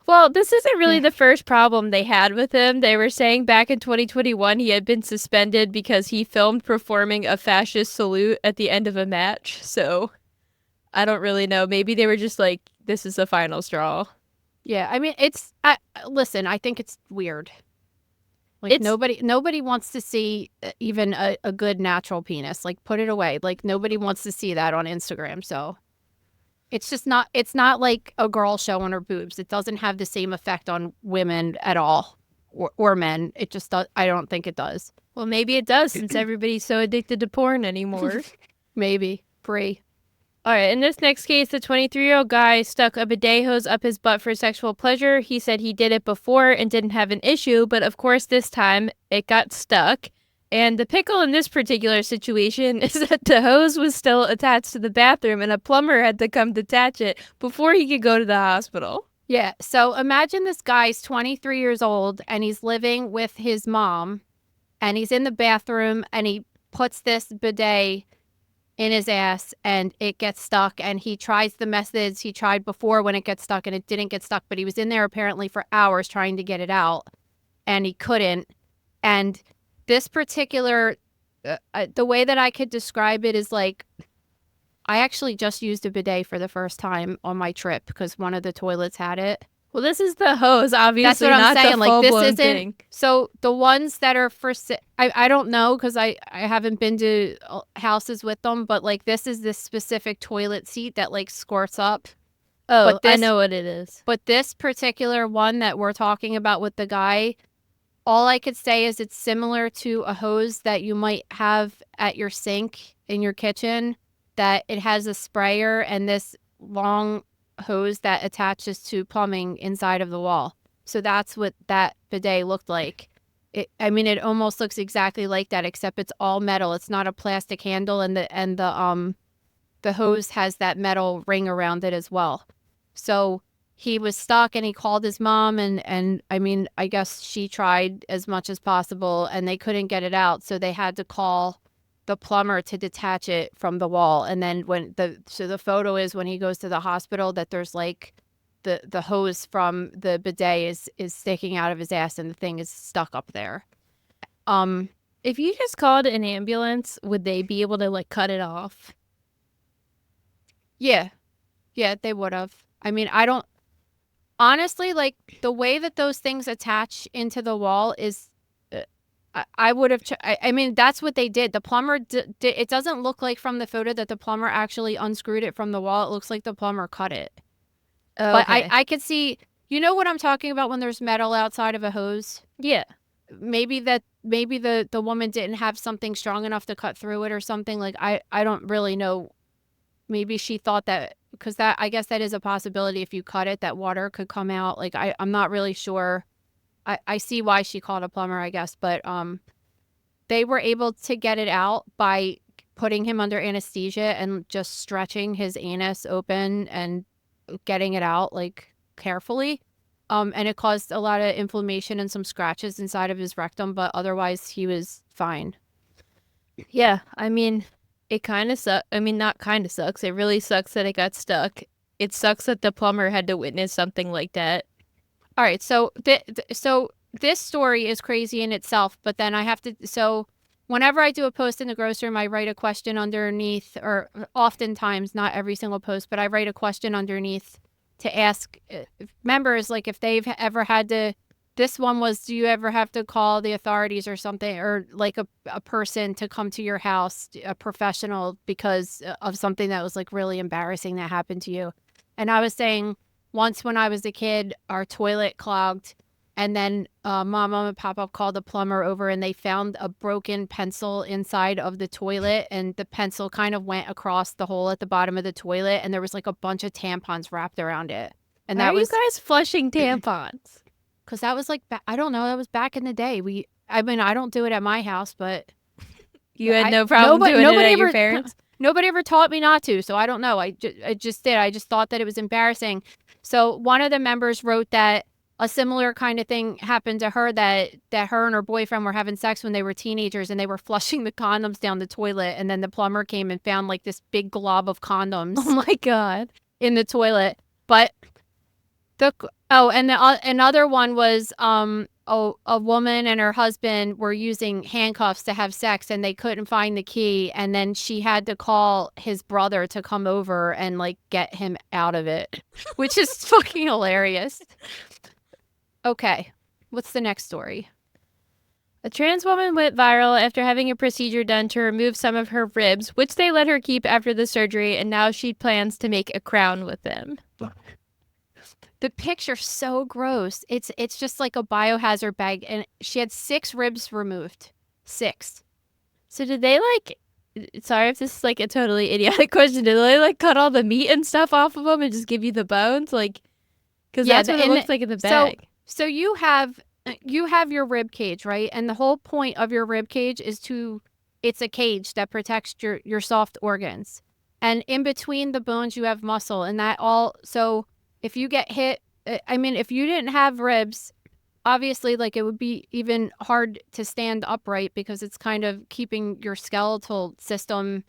Well, this isn't really Yeah. the first problem they had with him. They were saying back in 2021 he had been suspended because he filmed performing a fascist salute at the end of a match. So I don't really know. Maybe they were just like, this is the final straw. yeah, I mean, listen, I think it's weird. Like It's- nobody wants to see even a good natural penis. Like put it away. Like nobody wants to see that on Instagram. So it's just not. It's not like a girl showing her boobs. It doesn't have the same effect on women at all, or men. It just does. I don't think it does. Well, maybe it does since everybody's so addicted to porn anymore. Maybe free. All right, in this next case, the 23-year-old guy stuck a bidet hose up his butt for sexual pleasure. He said he did it before and didn't have an issue, but of course this time it got stuck. And the pickle in this particular situation is that the hose was still attached to the bathroom and a plumber had to come detach it before he could go to the hospital. Yeah. So imagine this guy's 23 years old and he's living with his mom and he's in the bathroom and he puts this bidet in his ass and it gets stuck and he tries the methods he tried before when it gets stuck and it didn't get stuck, but he was in there apparently for hours trying to get it out and he couldn't. And this particular, the way that I could describe it is like, I actually just used a bidet for the first time on my trip because one of the toilets had it. Well, this is the hose, obviously, That's what I'm not saying. the Like this full-blown isn't. thing. So the ones that are for, I don't know because I haven't been to houses with them, but like this is this specific toilet seat that like squirts up. Oh, But I this- know what it is. But this particular one that we're talking about with the guy, all I could say is it's similar to a hose that you might have at your sink in your kitchen, that it has a sprayer and this long hose that attaches to plumbing inside of the wall. So that's what that bidet looked like. It almost looks exactly like that, except it's all metal. It's not a plastic handle, and the hose has that metal ring around it as well. So he was stuck and he called his mom and I mean, I guess she tried as much as possible and they couldn't get it out. So they had to call the plumber to detach it from the wall. And then the photo is when he goes to the hospital that there's like the hose from the bidet is sticking out of his ass and the thing is stuck up there. If you just called an ambulance, would they be able to like cut it off? Yeah. Yeah, they would have. I mean, I don't honestly like the way that those things attach into the wall is I would have I mean, that's what they did. The plumber it doesn't look like from the photo that the plumber actually unscrewed it from the wall. It looks like the plumber cut it. Oh, But okay. I could see, you know what I'm talking about when there's metal outside of a hose? Yeah. Maybe the woman didn't have something strong enough to cut through it or something. Like I don't really know. Maybe she thought that because that I guess that is a possibility. If you cut it, that water could come out. Like I'm not really sure. I see why she called a plumber, I guess, but they were able to get it out by putting him under anesthesia and just stretching his anus open and getting it out like carefully. And it caused a lot of inflammation and some scratches inside of his rectum, but otherwise he was fine. Yeah, I mean, it kind of sucks. I mean, not kind of sucks. It really sucks that it got stuck. It sucks that the plumber had to witness something like that. All right, so so this story is crazy in itself, but then I have to. So whenever I do a post in the grocery room, I write a question underneath, or oftentimes, not every single post, but I write a question underneath to ask members, like if they've ever had to. This one was, do you ever have to call the authorities or something, or like a person to come to your house, a professional, because of something that was like really embarrassing that happened to you? And I was saying, once when I was a kid, our toilet clogged And then mom and pop called the plumber over, and they found a broken pencil inside of the toilet, and the pencil kind of went across the hole at the bottom of the toilet, and there was like a bunch of tampons wrapped around it. And Why that are you was guys flushing tampons? because that was like, I don't know, that was back in the day. I mean, I don't do it at my house, but You had no problem doing it at your parents'? Nobody ever taught me not to, so I don't know. I just did. I just thought that it was embarrassing. So one of the members wrote that a similar kind of thing happened to her, that her and her boyfriend were having sex when they were teenagers, and they were flushing the condoms down the toilet, and then the plumber came and found like this big glob of condoms Oh my God. in the toilet. But another one was a woman and her husband were using handcuffs to have sex, and they couldn't find the key, and then she had to call his brother to come over and like get him out of it, which is fucking hilarious. Okay, what's the next story? A trans woman went viral after having a procedure done to remove some of her ribs, which they let her keep after the surgery, and now she plans to make a crown with them. The picture's so gross. It's just like a biohazard bag, and she had 6 ribs removed. 6. So did they like, sorry if this is like a totally idiotic question, did they like cut all the meat and stuff off of them and just give you the bones? Like, because Yeah, that's what it looks like in the bag. So you have your rib cage, right? And the whole point of your rib cage is it's a cage that protects your soft organs. And in between the bones, you have muscle, and so if you get hit, I mean, if you didn't have ribs, obviously, like, it would be even hard to stand upright because it's kind of keeping your skeletal system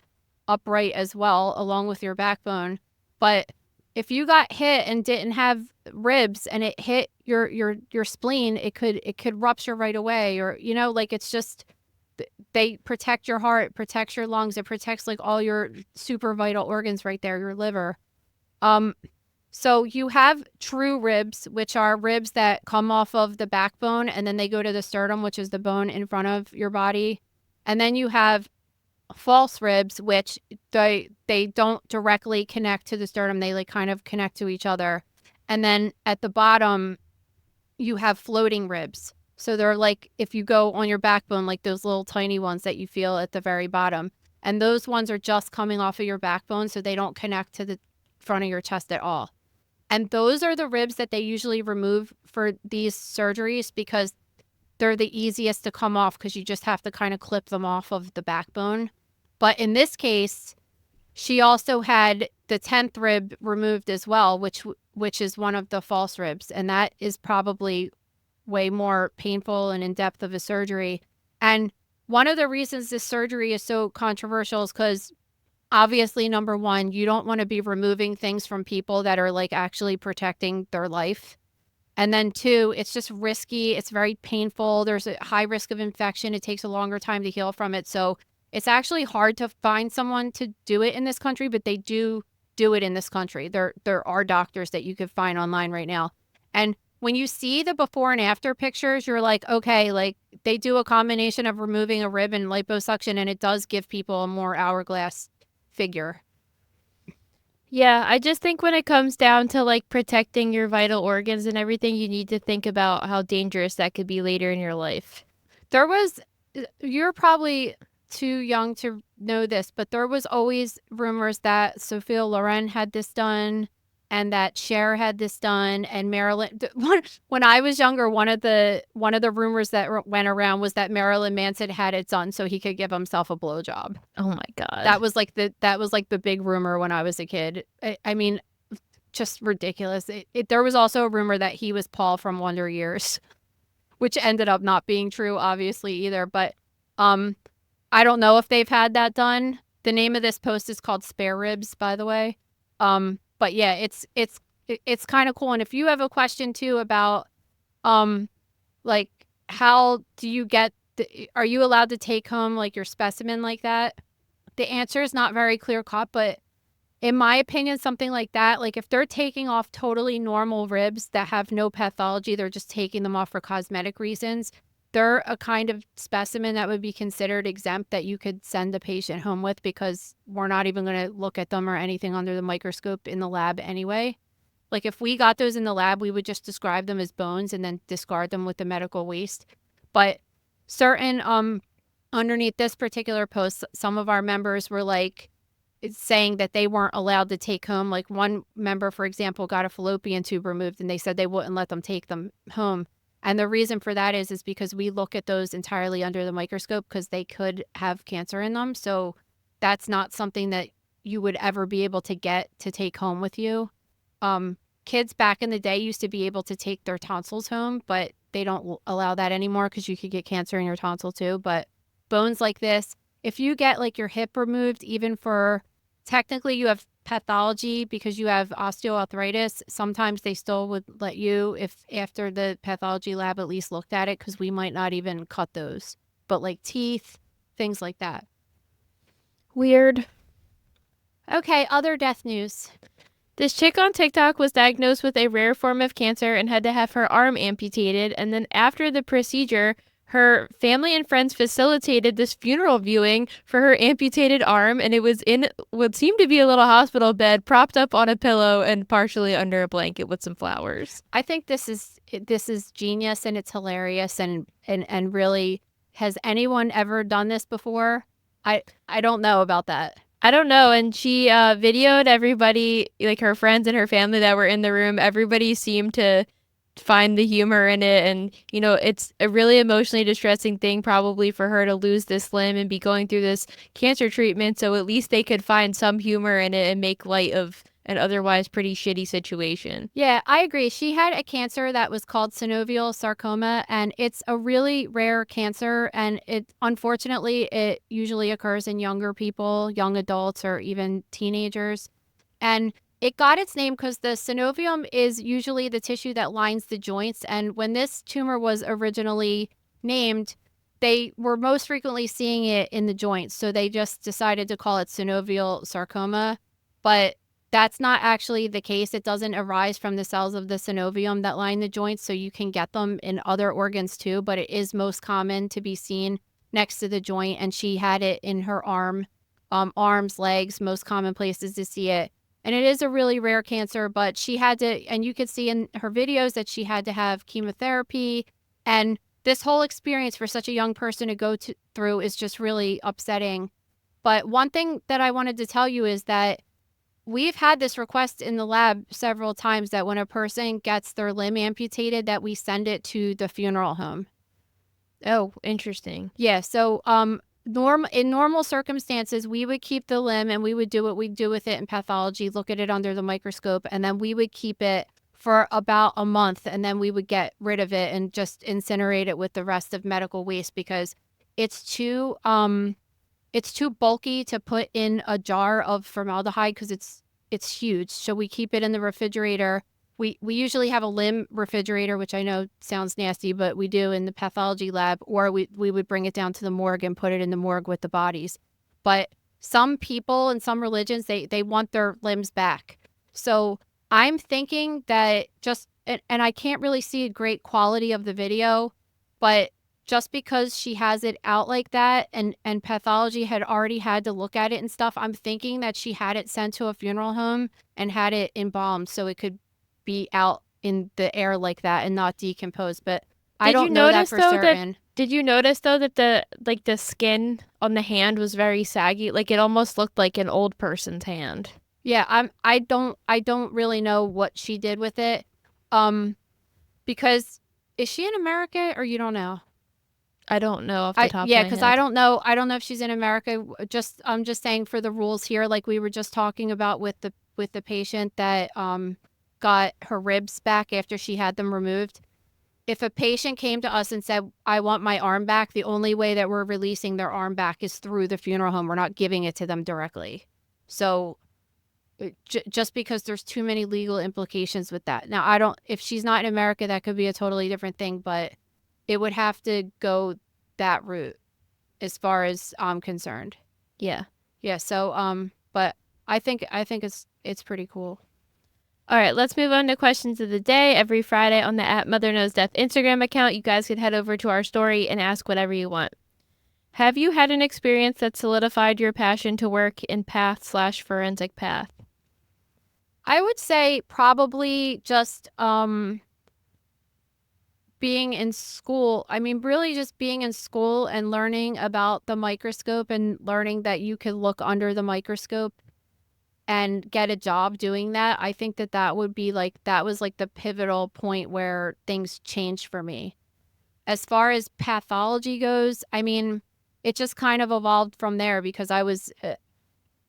upright as well, along with your backbone. But if you got hit and didn't have ribs and it hit your spleen, it could rupture right away, or like, it's just, they protect your heart, protects your lungs, it protects like all your super vital organs right there, your liver. So you have true ribs, which are ribs that come off of the backbone and then they go to the sternum, which is the bone in front of your body. And then you have false ribs, which they don't directly connect to the sternum. They like kind of connect to each other. And then at the bottom, you have floating ribs. So they're like, if you go on your backbone, like those little tiny ones that you feel at the very bottom. And those ones are just coming off of your backbone, so they don't connect to the front of your chest at all. And those are the ribs that they usually remove for these surgeries because they're the easiest to come off, because you just have to kind of clip them off of the backbone. But in this case, she also had the 10th rib removed as well, which is one of the false ribs. And that is probably way more painful and in-depth of a surgery. And one of the reasons this surgery is so controversial is because, obviously, number one, you don't want to be removing things from people that are like actually protecting their life. And then 2, it's just risky. It's very painful. There's a high risk of infection. It takes a longer time to heal from it. So it's actually hard to find someone to do it in this country, but they do it in this country. There are doctors that you could find online right now. And when you see the before and after pictures, you're like, okay, like, they do a combination of removing a rib and liposuction, and it does give people a more hourglass figure. Yeah, I just think when it comes down to like protecting your vital organs and everything, you need to think about how dangerous that could be later in your life. You're probably too young to know this, but there was always rumors that Sophia Loren had this done and that Cher had this done, and Marilyn. When I was younger, one of the rumors that went around was that Marilyn Manson had it done so he could give himself a blowjob. Oh my God. That was like the big rumor when I was a kid. I mean, just ridiculous. There was also a rumor that he was Paul from Wonder Years, which ended up not being true, obviously, either. But I don't know if they've had that done. The name of this post is called Spare Ribs, by the way. But yeah, it's kind of cool. And if you have a question too about like, how do you are you allowed to take home like your specimen like that? The answer is not very clear cut, but in my opinion, something like that, like if they're taking off totally normal ribs that have no pathology, they're just taking them off for cosmetic reasons, they're a kind of specimen that would be considered exempt that you could send the patient home with, because we're not even going to look at them or anything under the microscope in the lab anyway. Like if we got those in the lab, we would just describe them as bones and then discard them with the medical waste. But certain underneath this particular post, some of our members were like saying that they weren't allowed to take home. Like one member, for example, got a fallopian tube removed and they said they wouldn't let them take them home. And the reason for that is because we look at those entirely under the microscope because they could have cancer in them. So that's not something that you would ever be able to get to take home with you. Kids back in the day used to be able to take their tonsils home, but they don't allow that anymore because you could get cancer in your tonsil too. But bones like this, if you get like your hip removed, even for technically you have pathology because you have osteoarthritis, sometimes they still would let you, if after the pathology lab at least looked at it, because we might not even cut those. But like teeth, things like that. Weird. Okay, other death news. This chick on TikTok was diagnosed with a rare form of cancer and had to have her arm amputated. And then after the procedure, her family and friends facilitated this funeral viewing for her amputated arm. And it was in what seemed to be a little hospital bed, propped up on a pillow and partially under a blanket with some flowers. I think this is genius and it's hilarious and really, has anyone ever done this before? I don't know about that. I don't know. And she videoed everybody, like her friends and her family that were in the room. Everybody seemed to find the humor in it. And, you know, it's a really emotionally distressing thing probably for her to lose this limb and be going through this cancer treatment. So at least they could find some humor in it and make light of an otherwise pretty shitty situation. Yeah, I agree. She had a cancer that was called synovial sarcoma, and it's a really rare cancer. And unfortunately, it usually occurs in younger people, young adults, or even teenagers. And it got its name because the synovium is usually the tissue that lines the joints. And when this tumor was originally named, they were most frequently seeing it in the joints. So they just decided to call it synovial sarcoma. But that's not actually the case. It doesn't arise from the cells of the synovium that line the joints, so you can get them in other organs too, but it is most common to be seen next to the joint, and she had it in her arms, legs, most common places to see it. And it is a really rare cancer, but she had to, and you could see in her videos that she had to have chemotherapy, and this whole experience for such a young person to go through is just really upsetting. But one thing that I wanted to tell you is that we've had this request in the lab several times that when a person gets their limb amputated, that we send it to the funeral home. Oh, interesting. Yeah. So, in normal circumstances, we would keep the limb and we would do what we do with it in pathology, look at it under the microscope, and then we would keep it for about a month, and then we would get rid of it and just incinerate it with the rest of medical waste because it's too bulky to put in a jar of formaldehyde because it's huge. So we keep it in the refrigerator. We usually have a limb refrigerator, which I know sounds nasty, but we do in the pathology lab, or we would bring it down to the morgue and put it in the morgue with the bodies. But some people in some religions, they want their limbs back. So I'm thinking that and I can't really see a great quality of the video, but just because she has it out like that and pathology had already had to look at it and stuff, I'm thinking that she had it sent to a funeral home and had it embalmed so it could be out in the air like that and not decompose. But I don't know that for certain. Did you notice though that the skin on the hand was very saggy? Like it almost looked like an old person's hand. Yeah, I don't really know what she did with it. Because is she in America or you don't know? I don't know off the top of my head. Yeah, because I don't know if she's in America. I'm just saying for the rules here, like we were just talking about with the patient that got her ribs back after she had them removed. If a patient came to us and said, I want my arm back, the only way that we're releasing their arm back is through the funeral home. We're not giving it to them directly. So just because there's too many legal implications with that. Now, if she's not in America, that could be a totally different thing, but it would have to go that route as far as I'm concerned. Yeah. Yeah. So, but I think it's pretty cool. All right, let's move on to questions of the day. Every Friday on the @MotherKnowsDeath Instagram account, you guys can head over to our story and ask whatever you want. Have you had an experience that solidified your passion to work in path/forensic path? I would say probably just being in school. I mean, really just being in school and learning about the microscope and learning that you could look under the microscope and get a job doing that. I think that that would be like, that was like the pivotal point where things changed for me. As far as pathology goes, I mean, it just kind of evolved from there because I was,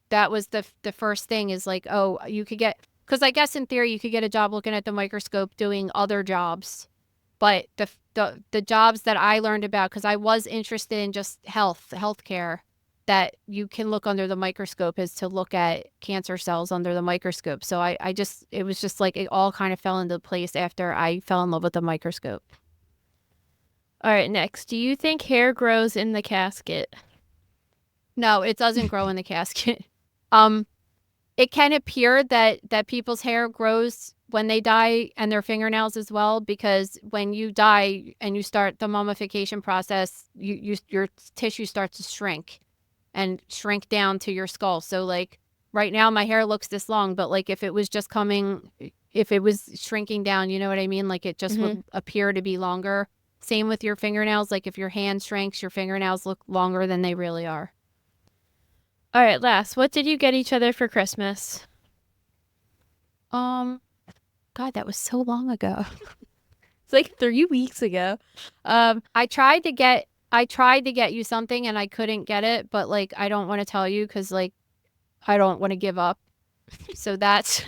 that was the first thing is like, oh, you could get, because I guess in theory you could get a job looking at the microscope doing other jobs. But the jobs that I learned about, because I was interested in just healthcare, that you can look under the microscope is to look at cancer cells under the microscope. So I just, it was just like it all kind of fell into place after I fell in love with the microscope. All right, next. Do you think hair grows in the casket? No, it doesn't grow in the casket. It can appear that people's hair grows when they die and their fingernails as well, because when you die and you start the mummification process, your tissue starts to shrink down to your skull. So like right now my hair looks this long, but like if it was shrinking down, you know what I mean? Like it just would appear to be longer. Same with your fingernails. Like if your hand shrinks, your fingernails look longer than they really are. All right, last. What did you get each other for Christmas? God, that was so long ago. It's like 3 weeks ago. I tried to get you something and I couldn't get it, but like I don't want to tell you because like I don't want to give up. So that's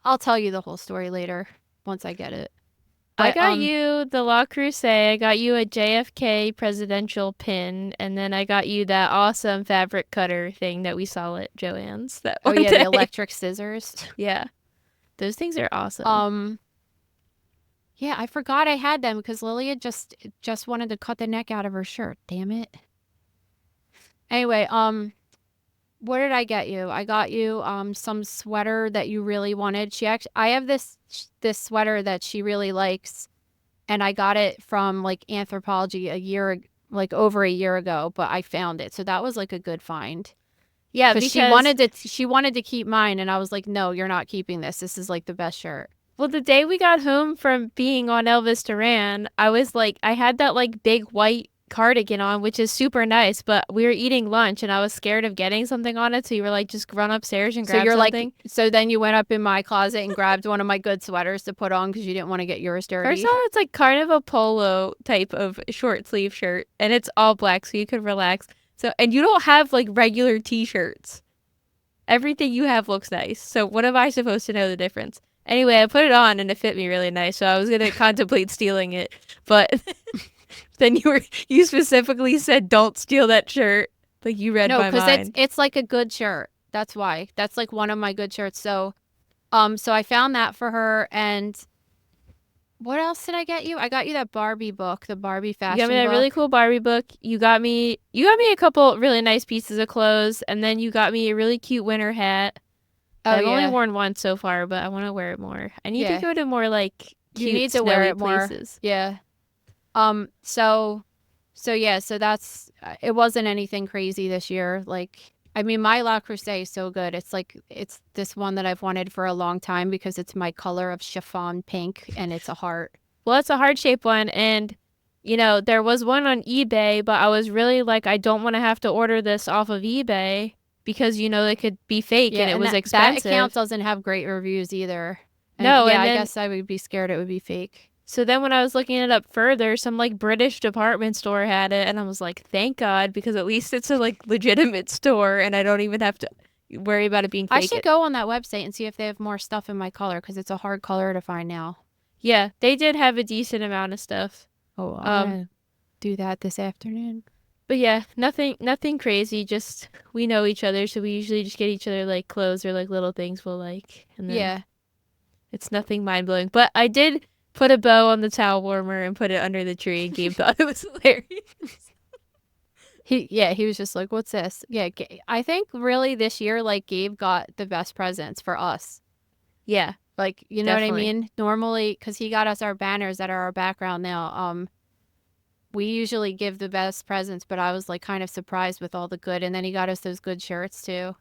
I'll tell you the whole story later once I get it. I But, got you the La Crusade. I got you a JFK presidential pin, and then I got you that awesome fabric cutter thing that we saw at Joann's. That oh one yeah, day. the electric scissors. Yeah, those things are awesome. Yeah, I forgot I had them because Lilia just wanted to cut the neck out of her shirt. Damn it. Anyway, what did I get you? I got you some sweater that you really wanted. I have this sweater that she really likes, and I got it from like Anthropology over a year ago, but I found it. So that was like a good find. Yeah, Because she wanted to keep mine, and I was like, no, you're not keeping this. This is like the best shirt. Well, the day we got home from being on Elvis Duran, I was like, I had that like big white cardigan on, which is super nice, but we were eating lunch and I was scared of getting something on it. So you were like, just run upstairs and grab something. So then you went up in my closet and grabbed one of my good sweaters to put on because you didn't want to get yours dirty. First of all, it's like kind of a polo type of short sleeve shirt, and it's all black, so you could relax. So, and you don't have like regular t-shirts. Everything you have looks nice. So what am I supposed to know the difference? Anyway, I put it on and it fit me really nice, so I was gonna contemplate stealing it, but then you specifically said don't steal that shirt. Like you read my mind. No, because it's like a good shirt. That's why. That's like one of my good shirts. So, so I found that for her. And what else did I get you? I got you that Barbie book, the Barbie fashion You got me that book. really cool Barbie book. You got me a couple really nice pieces of clothes, and then you got me a really cute winter hat. I've only worn one so far, but I want to wear it more. I need to go to more like cute, you need to wear it places. More. Yeah. So that's it. Wasn't anything crazy this year. Like, I mean, my La Crusade is so good. It's like it's this one that I've wanted for a long time because it's my color of chiffon pink and it's a heart. Well, it's a heart-shaped one, and you know there was one on eBay, but I was really like, I don't want to have to order this off of eBay. Because, you know, it could be fake and it was expensive. That account doesn't have great reviews either. And no, yeah, and I guess I would be scared it would be fake. So then when I was looking it up further, some like British department store had it, and I was like, thank God, because at least it's a like legitimate store and I don't even have to worry about it being fake. I should go on that website and see if they have more stuff in my color because it's a hard color to find now. Yeah, they did have a decent amount of stuff. Oh, I'm gonna do that this afternoon. But yeah, nothing crazy. Just we know each other, so we usually just get each other like clothes or like little things we'll like. And then it's nothing mind blowing. But I did put a bow on the towel warmer and put it under the tree, and Gabe thought it was hilarious. He was just like, "What's this?" Yeah, I think really this year, like Gabe got the best presents for us. Yeah, like you know what I mean. Normally, because he got us our banners that are our background now. We usually give the best presents, but I was like kind of surprised with all the good. And then he got us those good shirts too.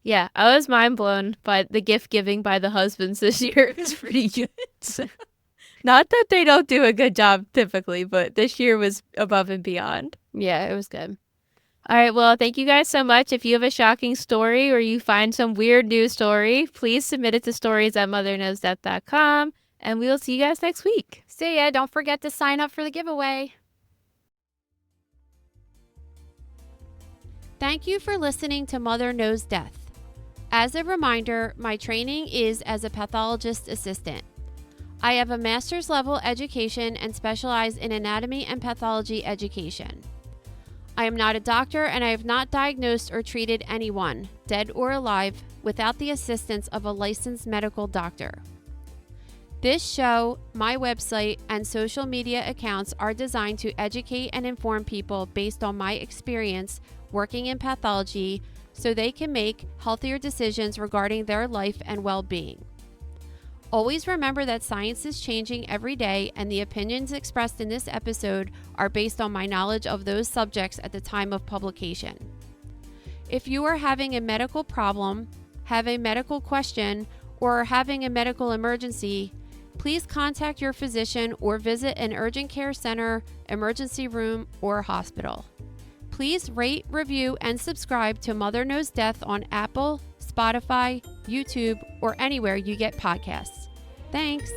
Yeah, I was mind blown by the gift giving by the husbands this year. It was pretty good. Not that they don't do a good job typically, but this year was above and beyond. Yeah, it was good. All right, well, thank you guys so much. If you have a shocking story or you find some weird news story, please submit it to stories@motherknowsdeath.com, and we will see you guys next week. See ya. Don't forget to sign up for the giveaway. Thank you for listening to Mother Knows Death. As a reminder, my training is as a pathologist assistant. I have a master's level education and specialize in anatomy and pathology education. I am not a doctor and I have not diagnosed or treated anyone, dead or alive, without the assistance of a licensed medical doctor. This show, my website, and social media accounts are designed to educate and inform people based on my experience working in pathology so they can make healthier decisions regarding their life and well-being. Always remember that science is changing every day and the opinions expressed in this episode are based on my knowledge of those subjects at the time of publication. If you are having a medical problem, have a medical question, or are having a medical emergency, please contact your physician or visit an urgent care center, emergency room, or hospital. Please rate, review, and subscribe to Mother Knows Death on Apple, Spotify, YouTube, or anywhere you get podcasts. Thanks.